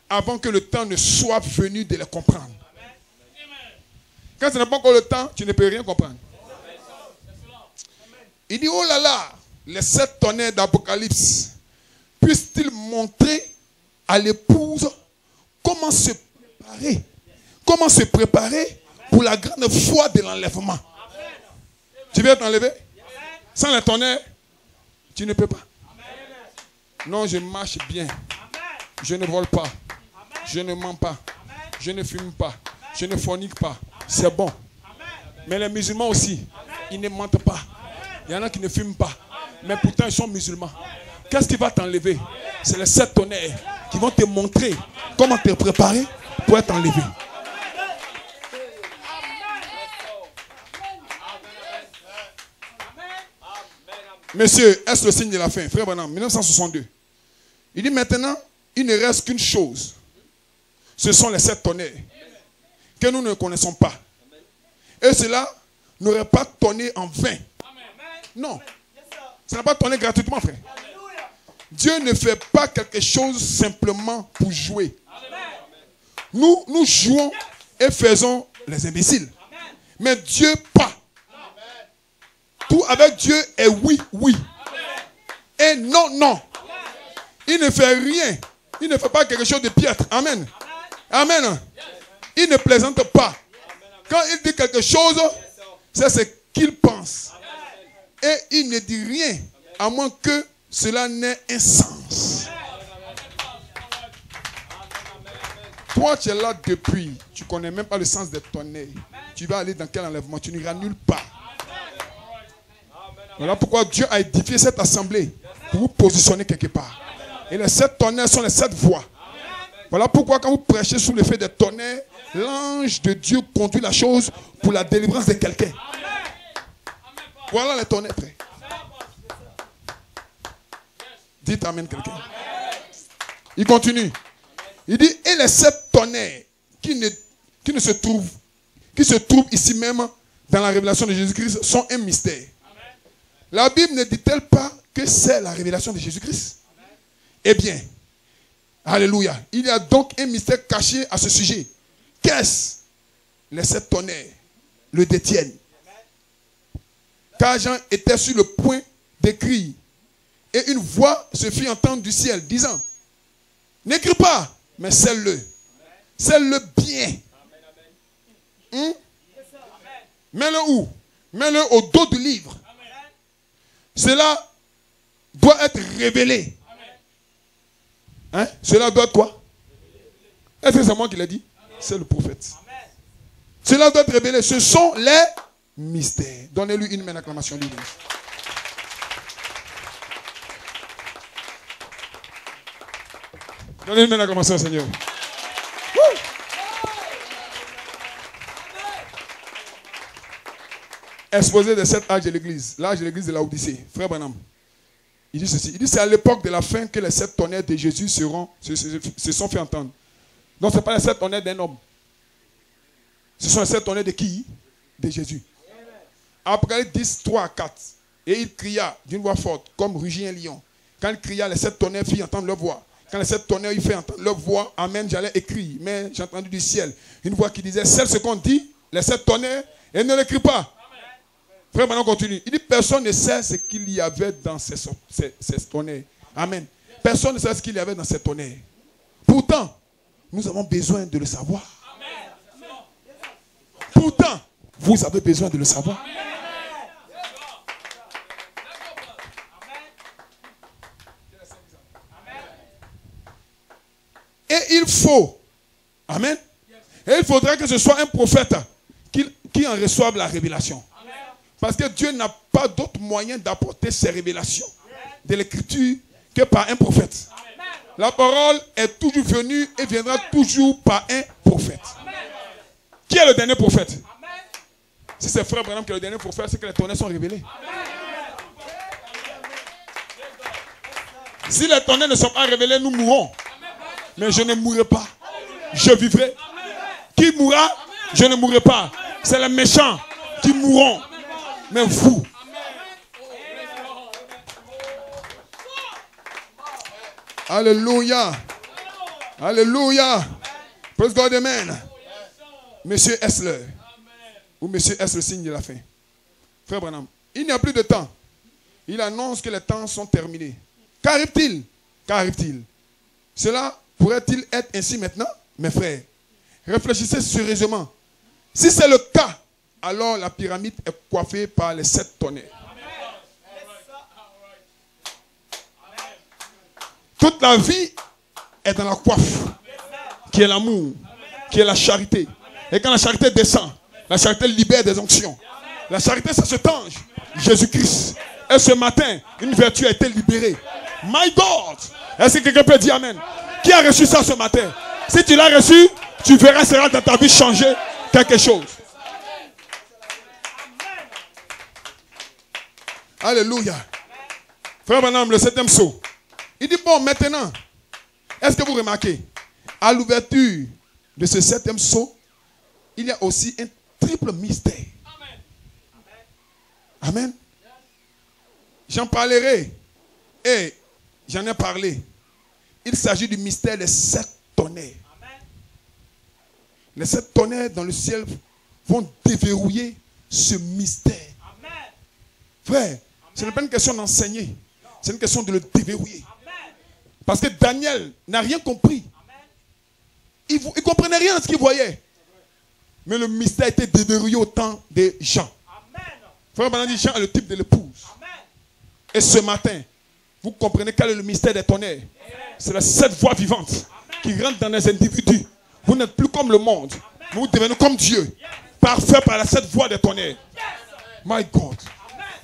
avant que le temps ne soit venu de les comprendre. Quand ce n'est pas encore le temps, tu ne peux rien comprendre. Il dit, oh là là, les 7 tonnerres d'Apocalypse, puissent-ils montrer à l'épouse comment se préparer pour la grande foi de l'enlèvement. Tu veux t'enlever? Sans les tonnerres, tu ne peux pas. Non, je marche bien. Je ne vole pas. Je ne mens pas. Je ne fume pas. Je ne fornique pas. C'est bon. Mais les musulmans aussi, ils ne mentent pas. Il y en a qui ne fument pas. Mais pourtant, ils sont musulmans. Qu'est-ce qui va t'enlever? C'est les 7 tonnerres qui vont te montrer comment te préparer pour être enlevé. Monsieur, est-ce le signe de la fin? Frère Branham, 1962. Il dit maintenant, il ne reste qu'une chose. Ce sont les 7 tonnerres que nous ne connaissons pas. Et cela n'aurait pas tonné en vain. Non. Ça n'a pas tonné gratuitement, frère. Dieu ne fait pas quelque chose simplement pour jouer. Nous jouons et faisons les imbéciles. Mais Dieu pas. Tout avec Dieu est oui, oui. Et non, non. Il ne fait rien. Il ne fait pas quelque chose de piètre. Amen. Amen. Il ne plaisante pas. Quand il dit quelque chose, c'est ce qu'il pense. Et il ne dit rien, à moins que cela n'ait un sens. Toi, tu es là depuis. Tu ne connais même pas le sens de ton nez. Tu vas aller dans quel enlèvement? Tu n'iras nulle part. Voilà pourquoi Dieu a édifié cette assemblée pour vous positionner quelque part. Et les 7 tonnerres sont les 7 voies. Voilà pourquoi quand vous prêchez sous l'effet des tonnerres, l'ange de Dieu conduit la chose pour la délivrance de quelqu'un. Voilà les tonnerres, frère. Dites Amen quelqu'un. Il continue. Il dit, et les 7 tonnerres qui se trouvent ici même dans la révélation de Jésus-Christ sont un mystère. La Bible ne dit-elle pas que c'est la révélation de Jésus-Christ? Eh bien, alléluia, il y a donc un mystère caché à ce sujet. Qu'est-ce? Les 7 tonnerres le détiennent. Car Jean était sur le point d'écrire. Et une voix se fit entendre du ciel, disant, n'écris pas, mais scelle-le. Scelle-le bien. Mets-le où? Mets-le au dos du livre. Cela doit être révélé. Hein? Cela doit être quoi? Est-ce que c'est moi qui l'ai dit? C'est le prophète. Cela doit être révélé. Ce sont les mystères. Donnez-lui une main d'acclamation. Donnez une main d'acclamation au Seigneur. Exposé des 7 âges de l'église. L'âge de l'église de la Odyssée. Frère Branham. Il dit ceci. Il dit c'est à l'époque de la fin que les 7 tonnerres de Jésus se sont fait entendre. Donc ce n'est pas les 7 tonnerres d'un homme. Ce sont les 7 tonnerres de qui? De Jésus. Apocalypse 10, 3 à 4. Et il cria d'une voix forte, comme rugit un lion. Quand il cria, les 7 tonnerres firent entendre leur voix. Quand les 7 tonnerres ils firent entendre leur voix, amen, j'allais écrire. Mais j'ai entendu du ciel une voix qui disait, celle ce qu'on dit, les 7 tonnerres, et ne l'écrit pas. Frère, maintenant continue. Il dit, personne ne sait ce qu'il y avait dans ces tonnerres. Amen. Personne ne sait ce qu'il y avait dans ces tonnerres. Pourtant, nous avons besoin de le savoir. Pourtant, vous avez besoin de le savoir. Et il faut, amen, et il faudrait que ce soit un prophète qui en reçoive la révélation. Parce que Dieu n'a pas d'autre moyen d'apporter ces révélations de l'écriture que par un prophète. La parole est toujours venue et viendra toujours par un prophète. Qui est le dernier prophète? Si c'est frère Branham qui est le dernier prophète, c'est que les tonnerres sont révélés. Si les tonnerres ne sont pas révélés, nous mourrons. Mais je ne mourrai pas. Je vivrai. Qui mourra? Je ne mourrai pas. C'est les méchants qui mourront. Mais vous. Alléluia. Alléluia. Praise God, amen. Monsieur Essler. Ou Monsieur S, le signe de la fin. Frère Branham, il n'y a plus de temps. Il annonce que les temps sont terminés. Qu'arrive-t-il? Qu'arrive-t-il? Cela pourrait-il être ainsi maintenant? Mes frères, réfléchissez sérieusement. Si c'est le cas, alors la pyramide est coiffée par les 7 tonnerres. Toute la vie est dans la coiffe, qui est l'amour, qui est la charité. Et quand la charité descend, la charité libère des onctions. La charité, c'est cet ange, Jésus-Christ. Et ce matin, une vertu a été libérée. My God! Est-ce que quelqu'un peut dire amen? Qui a reçu ça ce matin? Si tu l'as reçu, tu verras cela dans ta vie changer quelque chose. Alléluia. Frère Branham, le 7e sceau. Il dit, bon, maintenant, est-ce que vous remarquez, à l'ouverture de ce 7e sceau, il y a aussi un triple mystère. Amen. J'en parlerai et j'en ai parlé. Il s'agit du mystère des 7 tonnerres. Les 7 tonnerres dans le ciel vont déverrouiller ce mystère. Frère, ce n'est pas une question d'enseigner. C'est une question de le déverrouiller. Parce que Daniel n'a rien compris. Il ne comprenait rien de ce qu'il voyait. Mais le mystère a été déverrouillé au temps de Jean. Frère Branham dit, Jean est le type de l'épouse. Et ce matin, vous comprenez quel est le mystère des tonnerres. C'est les 7 voix vivantes qui rentrent dans les individus. Vous n'êtes plus comme le monde. Vous devenez comme Dieu. Parfait par les 7 voix des tonnerres. My God.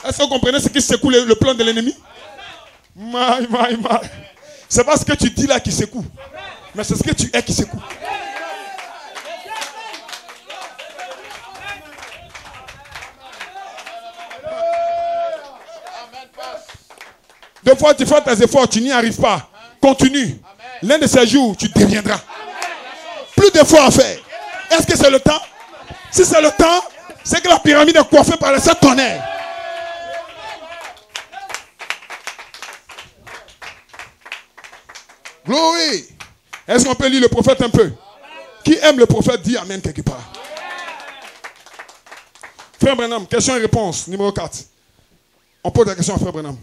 Est-ce que vous comprenez ce qui secoue le plan de l'ennemi? My. C'est pas ce que tu dis là qui secoue. Mais c'est ce que tu es qui secoue. Deux fois tu fais tes efforts, tu n'y arrives pas. Continue. L'un de ces jours, tu deviendras. Plus d'efforts à faire. Est-ce que c'est le temps? Si c'est le temps, c'est que la pyramide est coiffée par les 7 tonnerres. Glory. Est-ce qu'on peut lire le prophète un peu? Qui aime le prophète dit amen quelque part. Frère Branham, question et réponse, numéro 4. On pose la question à Frère Branham.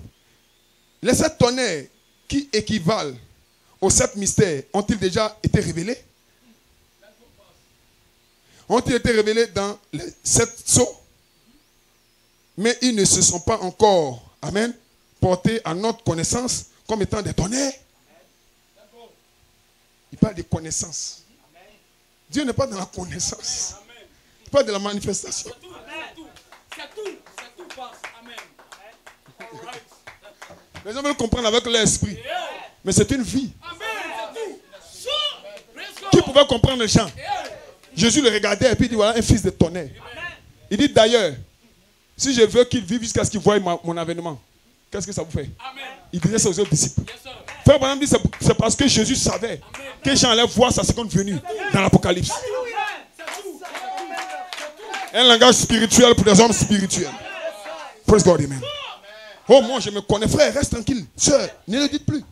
Les 7 tonnerres qui équivalent aux 7 mystères ont-ils déjà été révélés? Ont-ils été révélés dans les 7 sceaux? Mais ils ne se sont pas encore, amen, portés à notre connaissance comme étant des tonnerres. Il parle de connaissance. Dieu n'est pas dans la connaissance. Il parle de la manifestation. Les gens veulent comprendre avec l'esprit. Mais c'est une vie. Qui pouvait comprendre le chant? Jésus le regardait et puis il dit voilà un fils de tonnerre. Il dit d'ailleurs, si je veux qu'il vive jusqu'à ce qu'il voie mon avènement, qu'est-ce que ça vous fait? Il disait ça aux autres disciples. Frère Branham dit c'est parce que Jésus savait que Jean allait voir sa seconde venue dans l'Apocalypse. Un langage spirituel pour des hommes spirituels. Praise God, amen. Oh, moi je me connais, frère, reste tranquille. Sœur, ne le dites plus.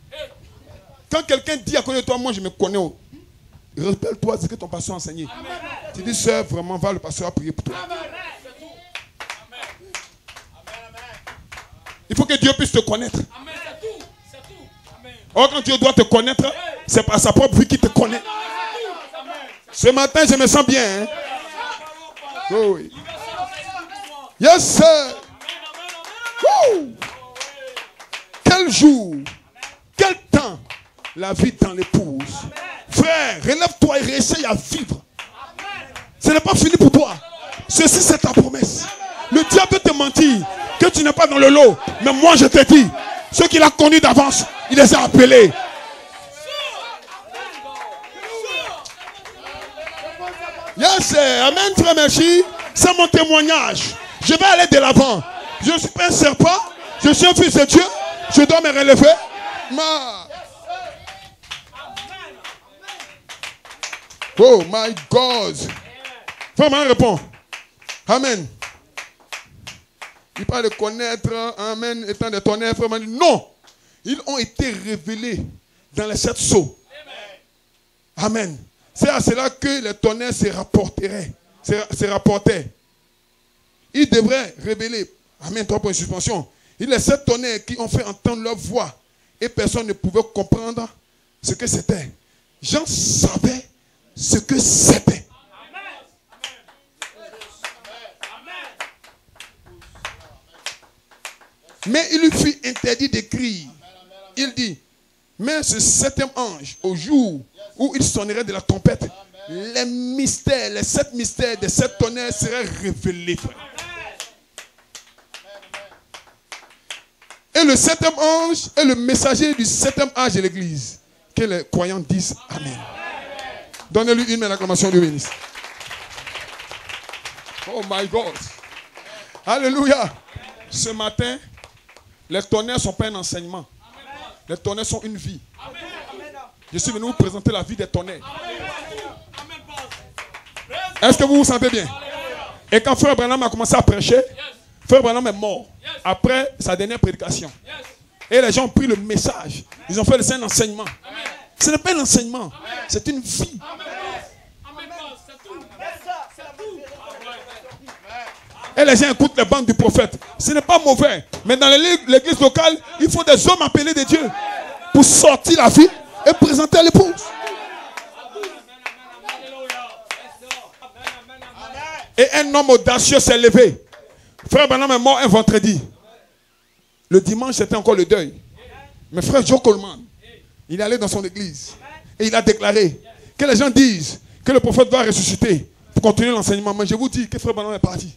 Quand quelqu'un dit à côté de toi, moi je me connais, rappelle-toi ce que ton pasteur a enseigné. Tu dis, sœur, vraiment, va, le pasteur a prié pour toi. Il faut que Dieu puisse te connaître. Or, quand Dieu doit te connaître, c'est par sa propre vie qu'il te connaît. Ce matin, je me sens bien. Hein? Oh oui. Yes, sir. Woo. Quel jour, quel temps la vie dans l'épouse. Frère, relève-toi et réessaye à vivre. Ce n'est pas fini pour toi. Ceci, c'est ta promesse. Le diable peut te mentir que tu n'es pas dans le lot. Mais moi, je te dis, ceux qu'il a connus d'avance, il les a appelés. Yes, amen, frère, merci. C'est mon témoignage. Je vais aller de l'avant. Je ne suis pas un serpent. Je suis un fils de Dieu. Je dois me relever. Oh my God. Vraiment répond. Amen. Il parle de connaître. Amen. Étant des tonnerres. Vraiment. Non. Ils ont été révélés dans les 7 sceaux. Amen. C'est à cela que les tonnerres se rapportaient. Ils devraient révéler. Amen. 3 points de suspension. Il y a 7 tonnerres qui ont fait entendre leur voix. Et personne ne pouvait comprendre ce que c'était. Jean savait ce que c'était. Mais il lui fut interdit d'écrire. Il dit, mais ce 7e ange, au jour où il sonnerait de la trompette, les mystères, les 7 mystères des 7 tonnerres seraient révélés. Et le 7e ange est le messager du 7e âge de l'église. Que les croyants disent Amen. Donnez-lui une main d'acclamation du ministre. Oh my God. Alléluia. Ce matin, les tonnerres ne sont pas un enseignement. Les tonnerres sont une vie. Je suis venu vous présenter la vie des tonnerres. Est-ce que vous vous sentez bien? Et quand Frère Branham a commencé à prêcher, Frère Branham est mort après sa dernière prédication. Et les gens ont pris le message. Ils ont fait un enseignement. Ce n'est pas un enseignement, c'est une vie. Et les gens écoutent les bandes du prophète. Ce n'est pas mauvais. Mais dans l'église locale, il faut des hommes appelés de Dieu pour sortir la vie et présenter à l'épouse. Et un homme audacieux s'est levé. Frère Branham est mort un vendredi. Le dimanche, c'était encore le deuil. Mais frère Joe Coleman, il est allé dans son église. Et il a déclaré que les gens disent que le prophète va ressusciter pour continuer l'enseignement. Mais je vous dis que frère Branham est parti.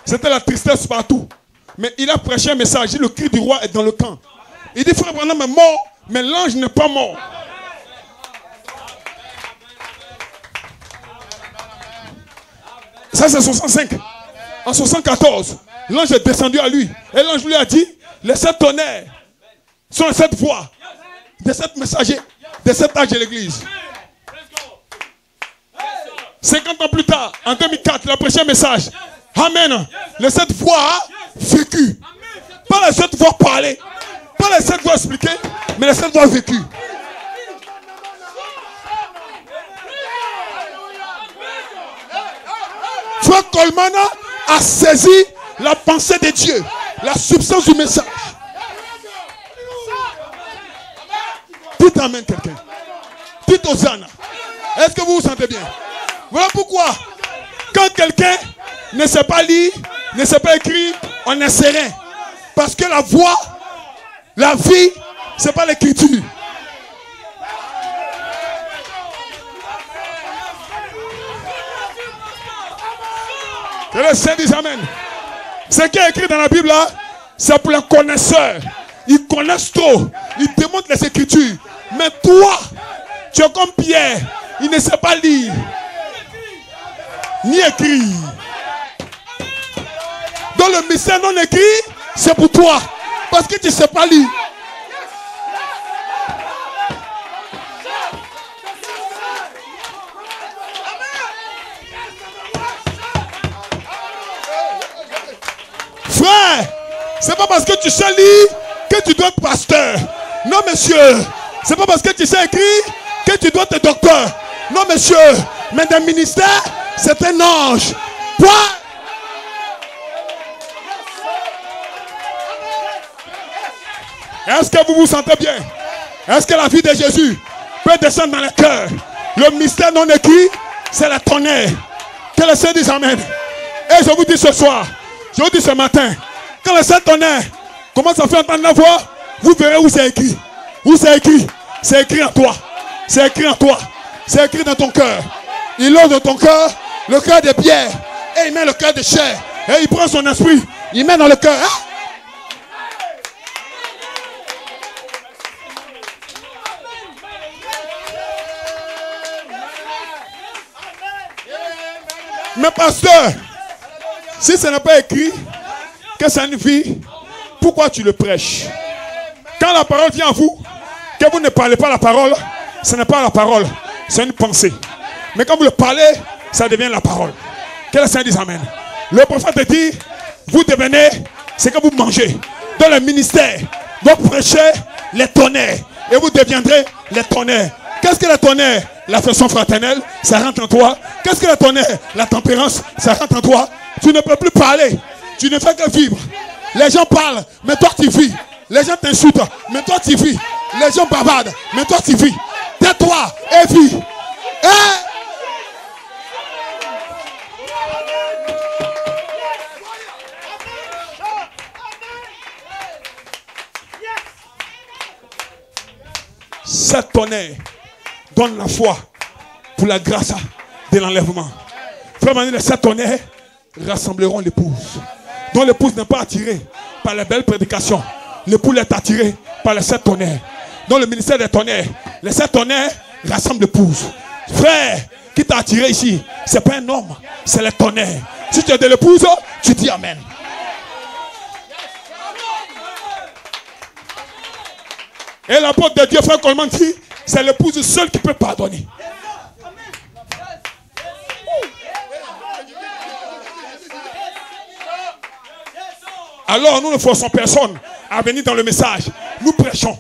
C'était la tristesse partout. Mais il a prêché un message. Le cri du roi est dans le camp. Il dit frère Branham est mort, mais l'ange n'est pas mort. Ça c'est 65. En 74, l'ange est descendu à lui. Et l'ange lui a dit, les 7 tonnerres sont les 7 voix des 7 messagers, des 7 âges de l'église. 50 ans plus tard, en 2004, il a prêché un message. Amen. Les 7 voix vécues par Pas les autres voix parler. Pas les autres voix expliquer. Mais les autres voix vécues. Frère Coleman a saisi la pensée de Dieu, la substance du message. Dites amen quelqu'un. Dites Hosanna. Est-ce que vous vous sentez bien? Voilà pourquoi, quand quelqu'un ne sait pas lire, ne sait pas écrire, on est serein. Parce que la voix, la vie, ce n'est pas l'écriture. Que le Saint dise amen. Ce qui est écrit dans la Bible là, c'est pour les connaisseurs. Ils connaissent trop. Ils démontrent les Écritures. Mais toi, tu es comme Pierre. Il ne sait pas lire. Ni écrire. Donc le mystère non écrit, c'est pour toi. Parce que tu ne sais pas lire. Frère, c'est pas parce que tu sais lire que tu dois être pasteur. Non, monsieur. C'est pas parce que tu sais écrire que tu dois être docteur. Non, monsieur. Mais d'un ministère, c'est un ange. Point. Est-ce que vous vous sentez bien? Est-ce que la vie de Jésus peut descendre dans le cœur? Le mystère non écrit, c'est le tonnerre. Que le Seigneur dise amen. Et je vous dis ce soir, je vous dis ce matin, quand le Saint-Tonnerre commence à faire entendre la voix, vous verrez où c'est écrit. Où c'est écrit? C'est écrit en toi. C'est écrit en toi. C'est écrit dans ton cœur. Il ose dans ton cœur le cœur de pierre. Et il met le cœur de chair. Et il prend son esprit. Il met dans le cœur. Hein? Mais pasteur, si ce n'est pas écrit que c'est une vie, pourquoi tu le prêches? Quand la parole vient à vous, que vous ne parlez pas la parole, ce n'est pas la parole, c'est une pensée. Mais quand vous le parlez, ça devient la parole. Que le Seigneur dise amen. Le prophète dit, vous devenez ce que vous mangez. Dans le ministère, vous prêchez les tonnerres et vous deviendrez les tonnerres. Qu'est-ce que le tonnerre? L'affection fraternelle, ça rentre en toi. Qu'est-ce que le tonnerre? La tempérance, ça rentre en toi. Tu ne peux plus parler. Tu ne fais que vivre. Les gens parlent, mais toi tu vis. Les gens t'insultent, mais toi tu vis. Les gens bavardent, mais toi tu vis. Tais-toi et vis. Cette tonnerre donne la foi pour la grâce de l'enlèvement. Frère Manuel, ces tonnerres rassembleront l'épouse. Donc l'épouse n'est pas attirée par les belles prédications. L'épouse est attiré par les 7 tonnerres. Dans le ministère des tonnerres, les 7 tonnerres rassemblent l'épouse. Frère, qui t'a attiré ici, ce n'est pas un homme, c'est les tonnerres. Si tu es de l'épouse, tu dis amen. Et l'apôtre de Dieu, frère Coleman, dit, c'est l'épouse seule qui peut pardonner. Alors nous ne forçons personne à venir dans le message. Nous prêchons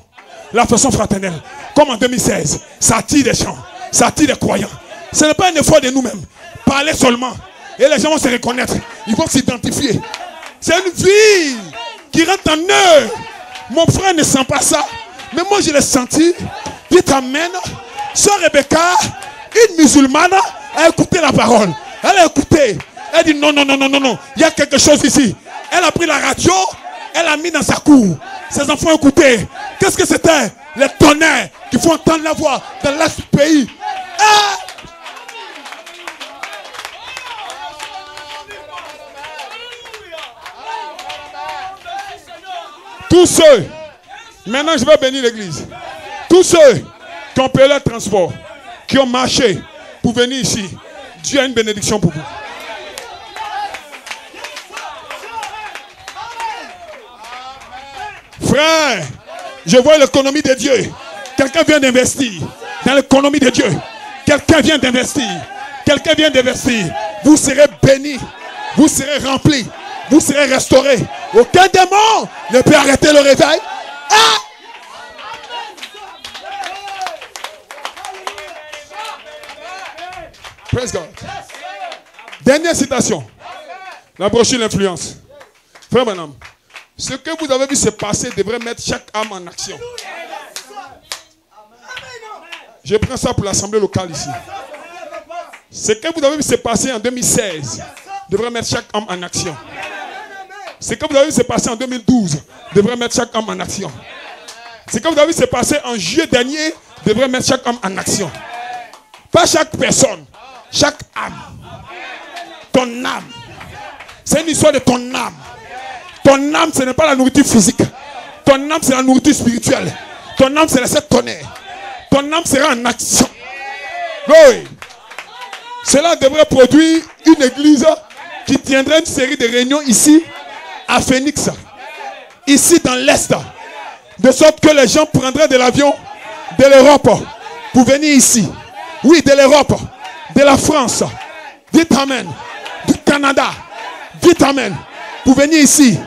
l'affection fraternelle. Comme en 2016. Ça attire des gens. Ça attire des croyants. Ce n'est pas un effort de nous-mêmes. Parler seulement. Et les gens vont se reconnaître. Ils vont s'identifier. C'est une vie qui rentre en eux. Mon frère ne sent pas ça. Mais moi je l'ai senti. Dites amen. Sœur Rebecca, une musulmane, a écouté la parole. Elle a écouté. Elle dit non, non, non, non, non, non. Il y a quelque chose ici. Elle a pris la radio, elle a mis dans sa cour. Ses enfants ont écouté. Qu'est-ce que c'était? Les tonnerres qui font entendre la voix dans l'est du pays. Ah! Tous ceux, maintenant je vais bénir l'église. Tous ceux qui ont payé leur transport, qui ont marché pour venir ici, Dieu a une bénédiction pour vous. Frère, je vois l'économie de Dieu. Quelqu'un vient d'investir dans l'économie de Dieu. Quelqu'un vient d'investir. Quelqu'un vient d'investir. Vous serez bénis. Vous serez remplis. vous serez restaurés. Aucun démon ne peut arrêter le réveil. Ah! Praise God. Dernière citation. La brochure l'influence. Frère Branham, ce que vous avez vu se passer devrait mettre chaque âme en action. Je prends ça pour l'assemblée locale ici. Ce que vous avez vu se passer en 2016 devrait mettre chaque âme en action. Ce que vous avez vu se passer en 2012 devrait mettre chaque âme en action. Ce que vous avez vu se passer en juillet dernier devrait mettre chaque âme en action. Pas chaque personne, chaque âme. Ton âme. C'est une histoire de ton âme. Ton âme, ce n'est pas la nourriture physique. Ton âme, c'est la nourriture spirituelle. Ton âme, c'est les 7 tonnerres. Ton âme sera en action. Oui. Cela devrait produire une église qui tiendrait une série de réunions ici, à Phoenix, ici dans l'Est. De sorte que les gens prendraient de l'avion de l'Europe pour venir ici. Oui, de l'Europe, de la France. Dites Amen. Du Canada. Dites Amen. Pour venir ici.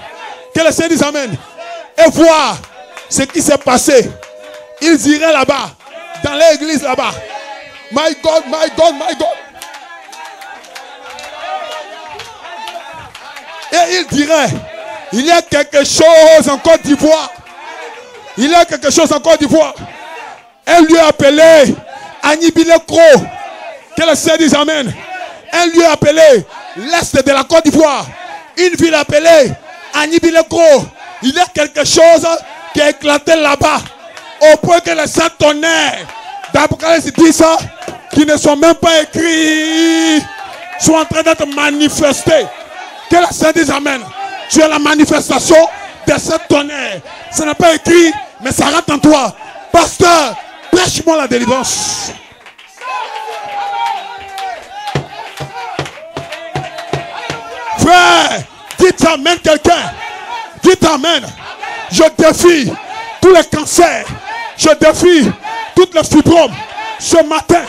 Que le Seigneur dise Amen. Et voir ce qui s'est passé. Ils iraient là-bas. Dans l'église là-bas. My God, my God, my God. Et il dirait, il y a quelque chose en Côte d'Ivoire. Il y a quelque chose en Côte d'Ivoire. Un lieu appelé Anibilekro. Que le Seigneur dise Amen. Un lieu appelé l'Est de la Côte d'Ivoire. Une ville appelée Anibilekro. Il y a quelque chose qui a éclaté là-bas. Au point que les 7 tonnerres d'Apocalypse 10 qui ne sont même pas écrits sont en train d'être manifestés. Que le Seigneur dise Amen. Tu es la manifestation de 7 tonnerres. Ce n'est pas écrit, mais ça rentre en toi. Pasteur, prêche-moi la délivrance. Frère, dites Amen quelqu'un. Dites Amen. Je défie tous les cancers. Je défie toutes les fibromes. Ce matin,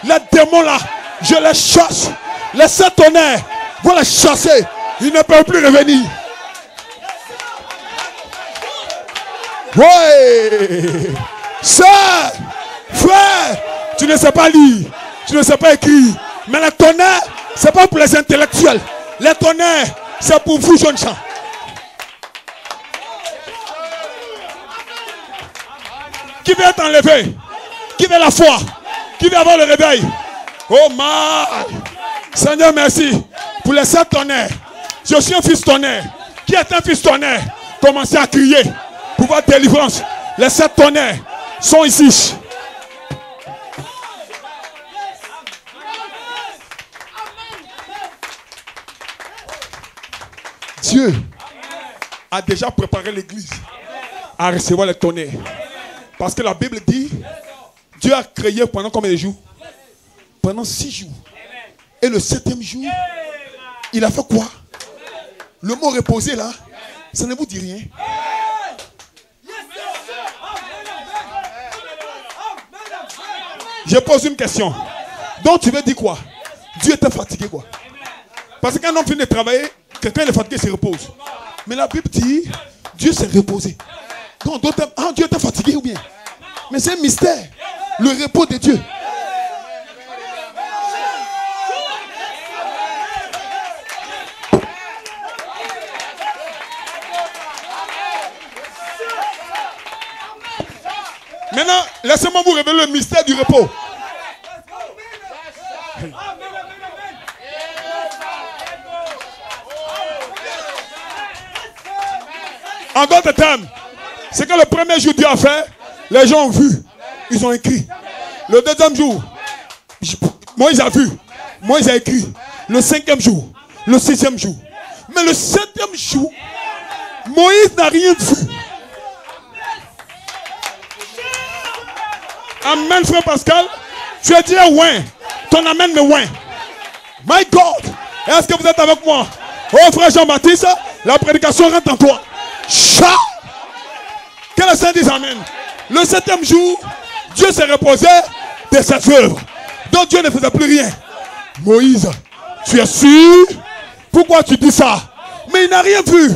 les démons là, je les chasse. Les 7 tonnerres, vous les chassez. Ils ne peuvent plus revenir. Oui. Sœur, frère, tu ne sais pas lire. Tu ne sais pas écrire. Mais les tonnerres, ce n'est pas pour les intellectuels. Les tonnerres, c'est pour vous jeunes gens. Qui veut être enlevé? Qui veut la foi? Qui veut avoir le réveil? Oh my! Seigneur, merci pour les 7 tonnerres. Je suis un fils tonnerre. Qui est un fils tonnerre? Commencez à crier pour votre délivrance. Les 7 tonnerres sont ici. Dieu a déjà préparé l'église à recevoir les tonnerres. Parce que la Bible dit, Dieu a créé pendant combien de jours? Pendant 6 jours. Et le 7e jour, il a fait quoi? Le mot reposer là, ça ne vous dit rien. Je pose une question. Donc tu veux dire quoi? Dieu était fatigué quoi? Parce qu'un homme finit de travailler, quelqu'un est fatigué, se repose. Mais la Bible dit, Dieu s'est reposé. Donc Dieu était fatigué ou bien? Mais c'est un mystère. Le repos de Dieu. Maintenant, laissez-moi vous révéler le mystère du repos. En d'autres termes, c'est que le premier jour Dieu a fait, les gens ont vu, ils ont écrit. Le 2e jour, Moïse a vu, Moïse a écrit. Le 5e jour, le 6e jour. Mais le 7e jour, Moïse n'a rien vu. Amen, frère Pascal. Tu as dit ouais. Ton amen me ouais. My God. Est-ce que vous êtes avec moi? Oh frère Jean-Baptiste, la prédication rentre en toi. Chat. Que le Saint dise amen. Le 7e jour, Dieu s'est reposé de ses œuvres. Donc Dieu ne faisait plus rien. Moïse, tu es sûr? Pourquoi tu dis ça? Mais il n'a rien vu.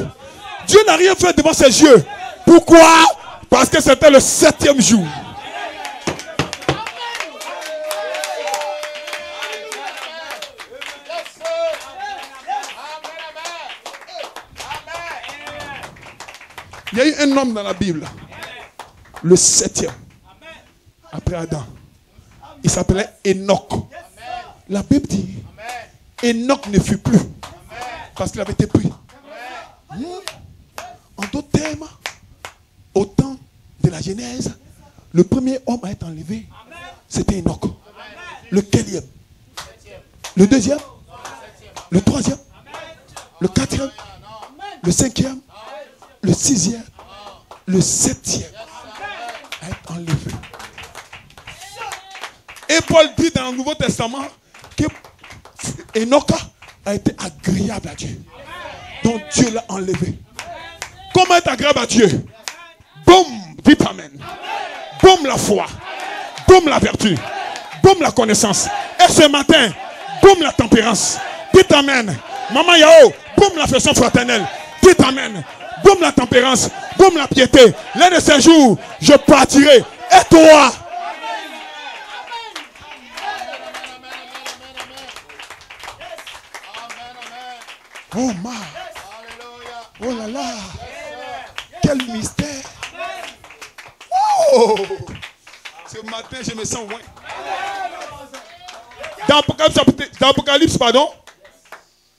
Dieu n'a rien fait devant ses yeux. Pourquoi? Parce que c'était le 7e jour. Il y a eu un homme dans la Bible, le 7e, après Adam. Il s'appelait Enoch. La Bible dit, Enoch ne fut plus, parce qu'il avait été pris. En d'autres termes, au temps de la Genèse, le premier homme à être enlevé, c'était Enoch. Le quatrième, le deuxième, le troisième, le quatrième, le cinquième, le 6e, le 7e à être enlevé. Et Paul dit dans le Nouveau Testament que Enoch a été agréable à Dieu. Donc Dieu l'a enlevé. Comment être agréable à Dieu? Boum, dites amen. Boum la foi. Boum la vertu. Boum la connaissance. Et ce matin, boum la tempérance. Dites amen. Maman Yao, boum l'affection fraternelle. Dites amen. Boum la tempérance, boum la piété. L'un de ces jours, je partirai. Et toi? Oh ma. Oh là là. Quel mystère. Oh. Ce matin, je me sens loin. Dans Apocalypse, pardon,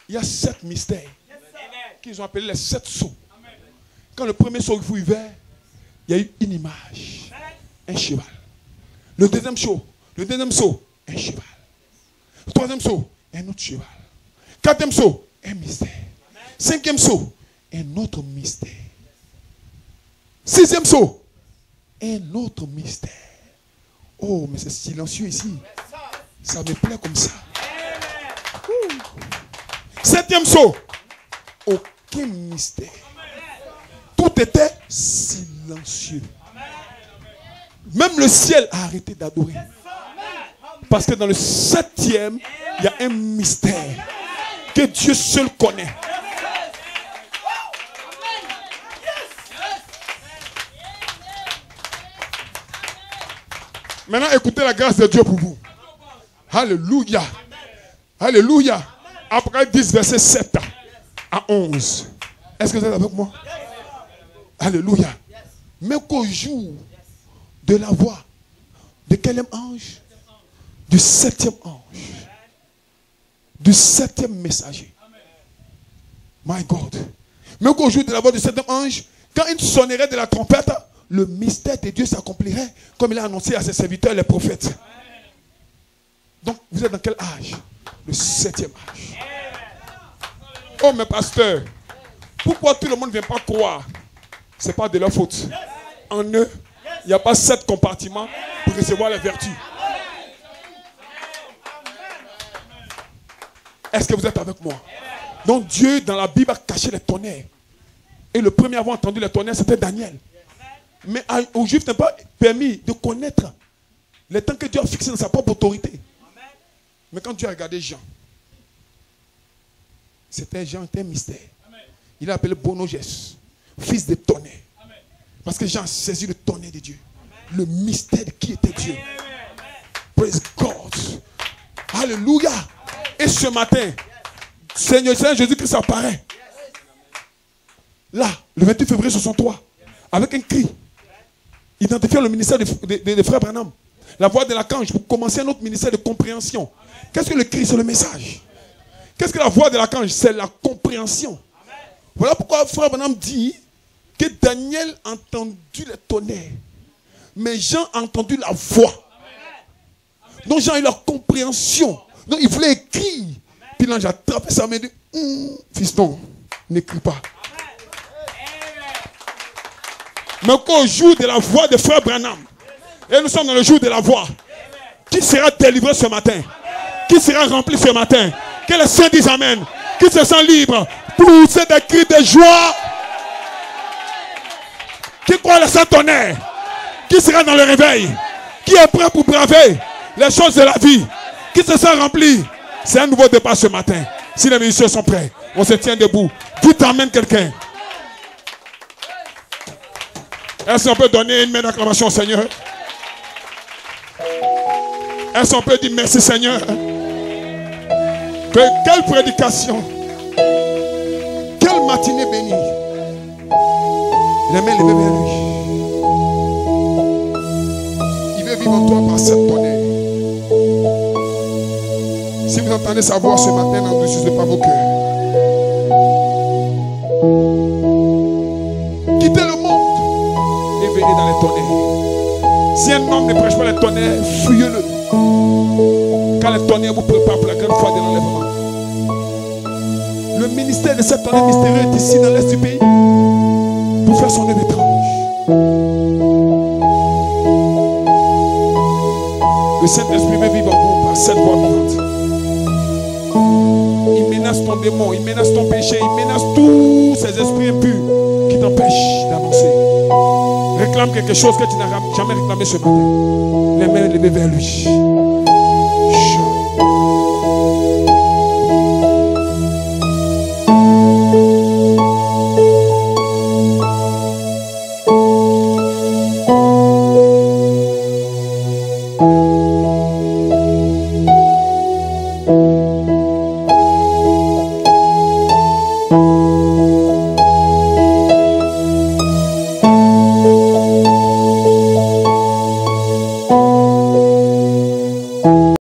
il y a 7 mystères qu'ils ont appelés les 7 sceaux. Quand le premier sceau fut ouvert, il y a eu une image, un cheval. Le deuxième sceau, un cheval. Le troisième sceau, un autre cheval. Quatrième sceau, un mystère. Cinquième sceau, un autre mystère. Sixième sceau, un autre mystère. Oh, mais c'est silencieux ici. Ça me plaît comme ça. Septième sceau, aucun mystère. Tout était silencieux. Même le ciel a arrêté d'adorer. Parce que dans le 7e, il y a un mystère que Dieu seul connaît. Maintenant, écoutez la grâce de Dieu pour vous. Alléluia. Alléluia. Apocalypse 10, verset 7 à 11. Est-ce que vous êtes avec moi? Alléluia. Mais qu'au jour de la voix de quel ange? Du 7e ange. Du 7e messager. My God. Mais qu'au jour de la voix du 7e ange, quand il sonnerait de la trompette, le mystère de Dieu s'accomplirait comme il a annoncé à ses serviteurs, les prophètes. Donc, vous êtes dans quel âge? Le 7e âge. Oh, mes pasteurs, pourquoi tout le monde ne vient pas croire? Ce n'est pas de leur faute. En eux, il n'y a pas 7 compartiments pour recevoir les vertus. Est-ce que vous êtes avec moi? Donc Dieu, dans la Bible, a caché les tonnerres. Et le premier à avoir entendu les tonnerres, c'était Daniel. Mais aux Juifs n'est pas permis de connaître les temps que Dieu a fixé dans sa propre autorité. Mais quand Dieu a regardé Jean, c'était Jean, était un mystère. Il a appelé Boanerges, fils de tonnerre. Parce que Jean a saisi le tonnerre de Dieu. Le mystère de qui était Dieu. Praise God. Alléluia. Et ce matin, Seigneur Jésus-Christ apparaît. Là, le 28 février 63, avec un cri, identifiant le ministère des frères Branham. La voix de l'archange pour commencer un autre ministère de compréhension. Qu'est-ce que le cri? C'est le message. Qu'est-ce que la voix de l'archange? C'est la compréhension. Voilà pourquoi frère Branham dit que Daniel a entendu les tonnerres, mais Jean a entendu la voix. Donc Jean a eu la compréhension. Donc il voulait écrire. Puis l'ange a attrapé sa main et dit, fiston, n'écris pas. Mais qu'au jour de la voix de frère Branham, et nous sommes dans le jour de la voix, qui sera délivré ce matin? Qui sera rempli ce matin? Que les saints disent amen. Qui se sent libre? Poussez des cris de joie. Qui croit le Saint-Tonnerre? Qui sera dans le réveil? Qui est prêt pour braver les choses de la vie? Qui se sent rempli? C'est un nouveau départ ce matin. Si les musiciens sont prêts, On se tient debout. Dites amen quelqu'un. Est-ce qu'on peut donner une main d'acclamation au Seigneur? Est-ce qu'on peut dire merci Seigneur? Quelle prédication! Quelle matinée bénie! Les mains levées vers lui. Il veut vivre en toi par cette tonnerre. Si vous entendez sa voix ce matin, n'endurcissez pas vos cœurs. Quittez le monde et venez dans les tonnerres. Si un homme ne prêche pas les tonnerres, fuyez-le. Car les tonnerres vous préparent pour la grande foi de l'enlèvement. Le ministère de cette tonnerre mystérieux est ici dans l'est du pays pour faire son œuvre étrange. Le Saint-Esprit veut vivre en vous par cette voix vivante. Il menace ton démon, il menace ton péché, il menace tous ces esprits impurs qui t'empêchent d'avancer. Réclame quelque chose que tu n'as jamais réclamé ce matin. Les mains levées vers lui.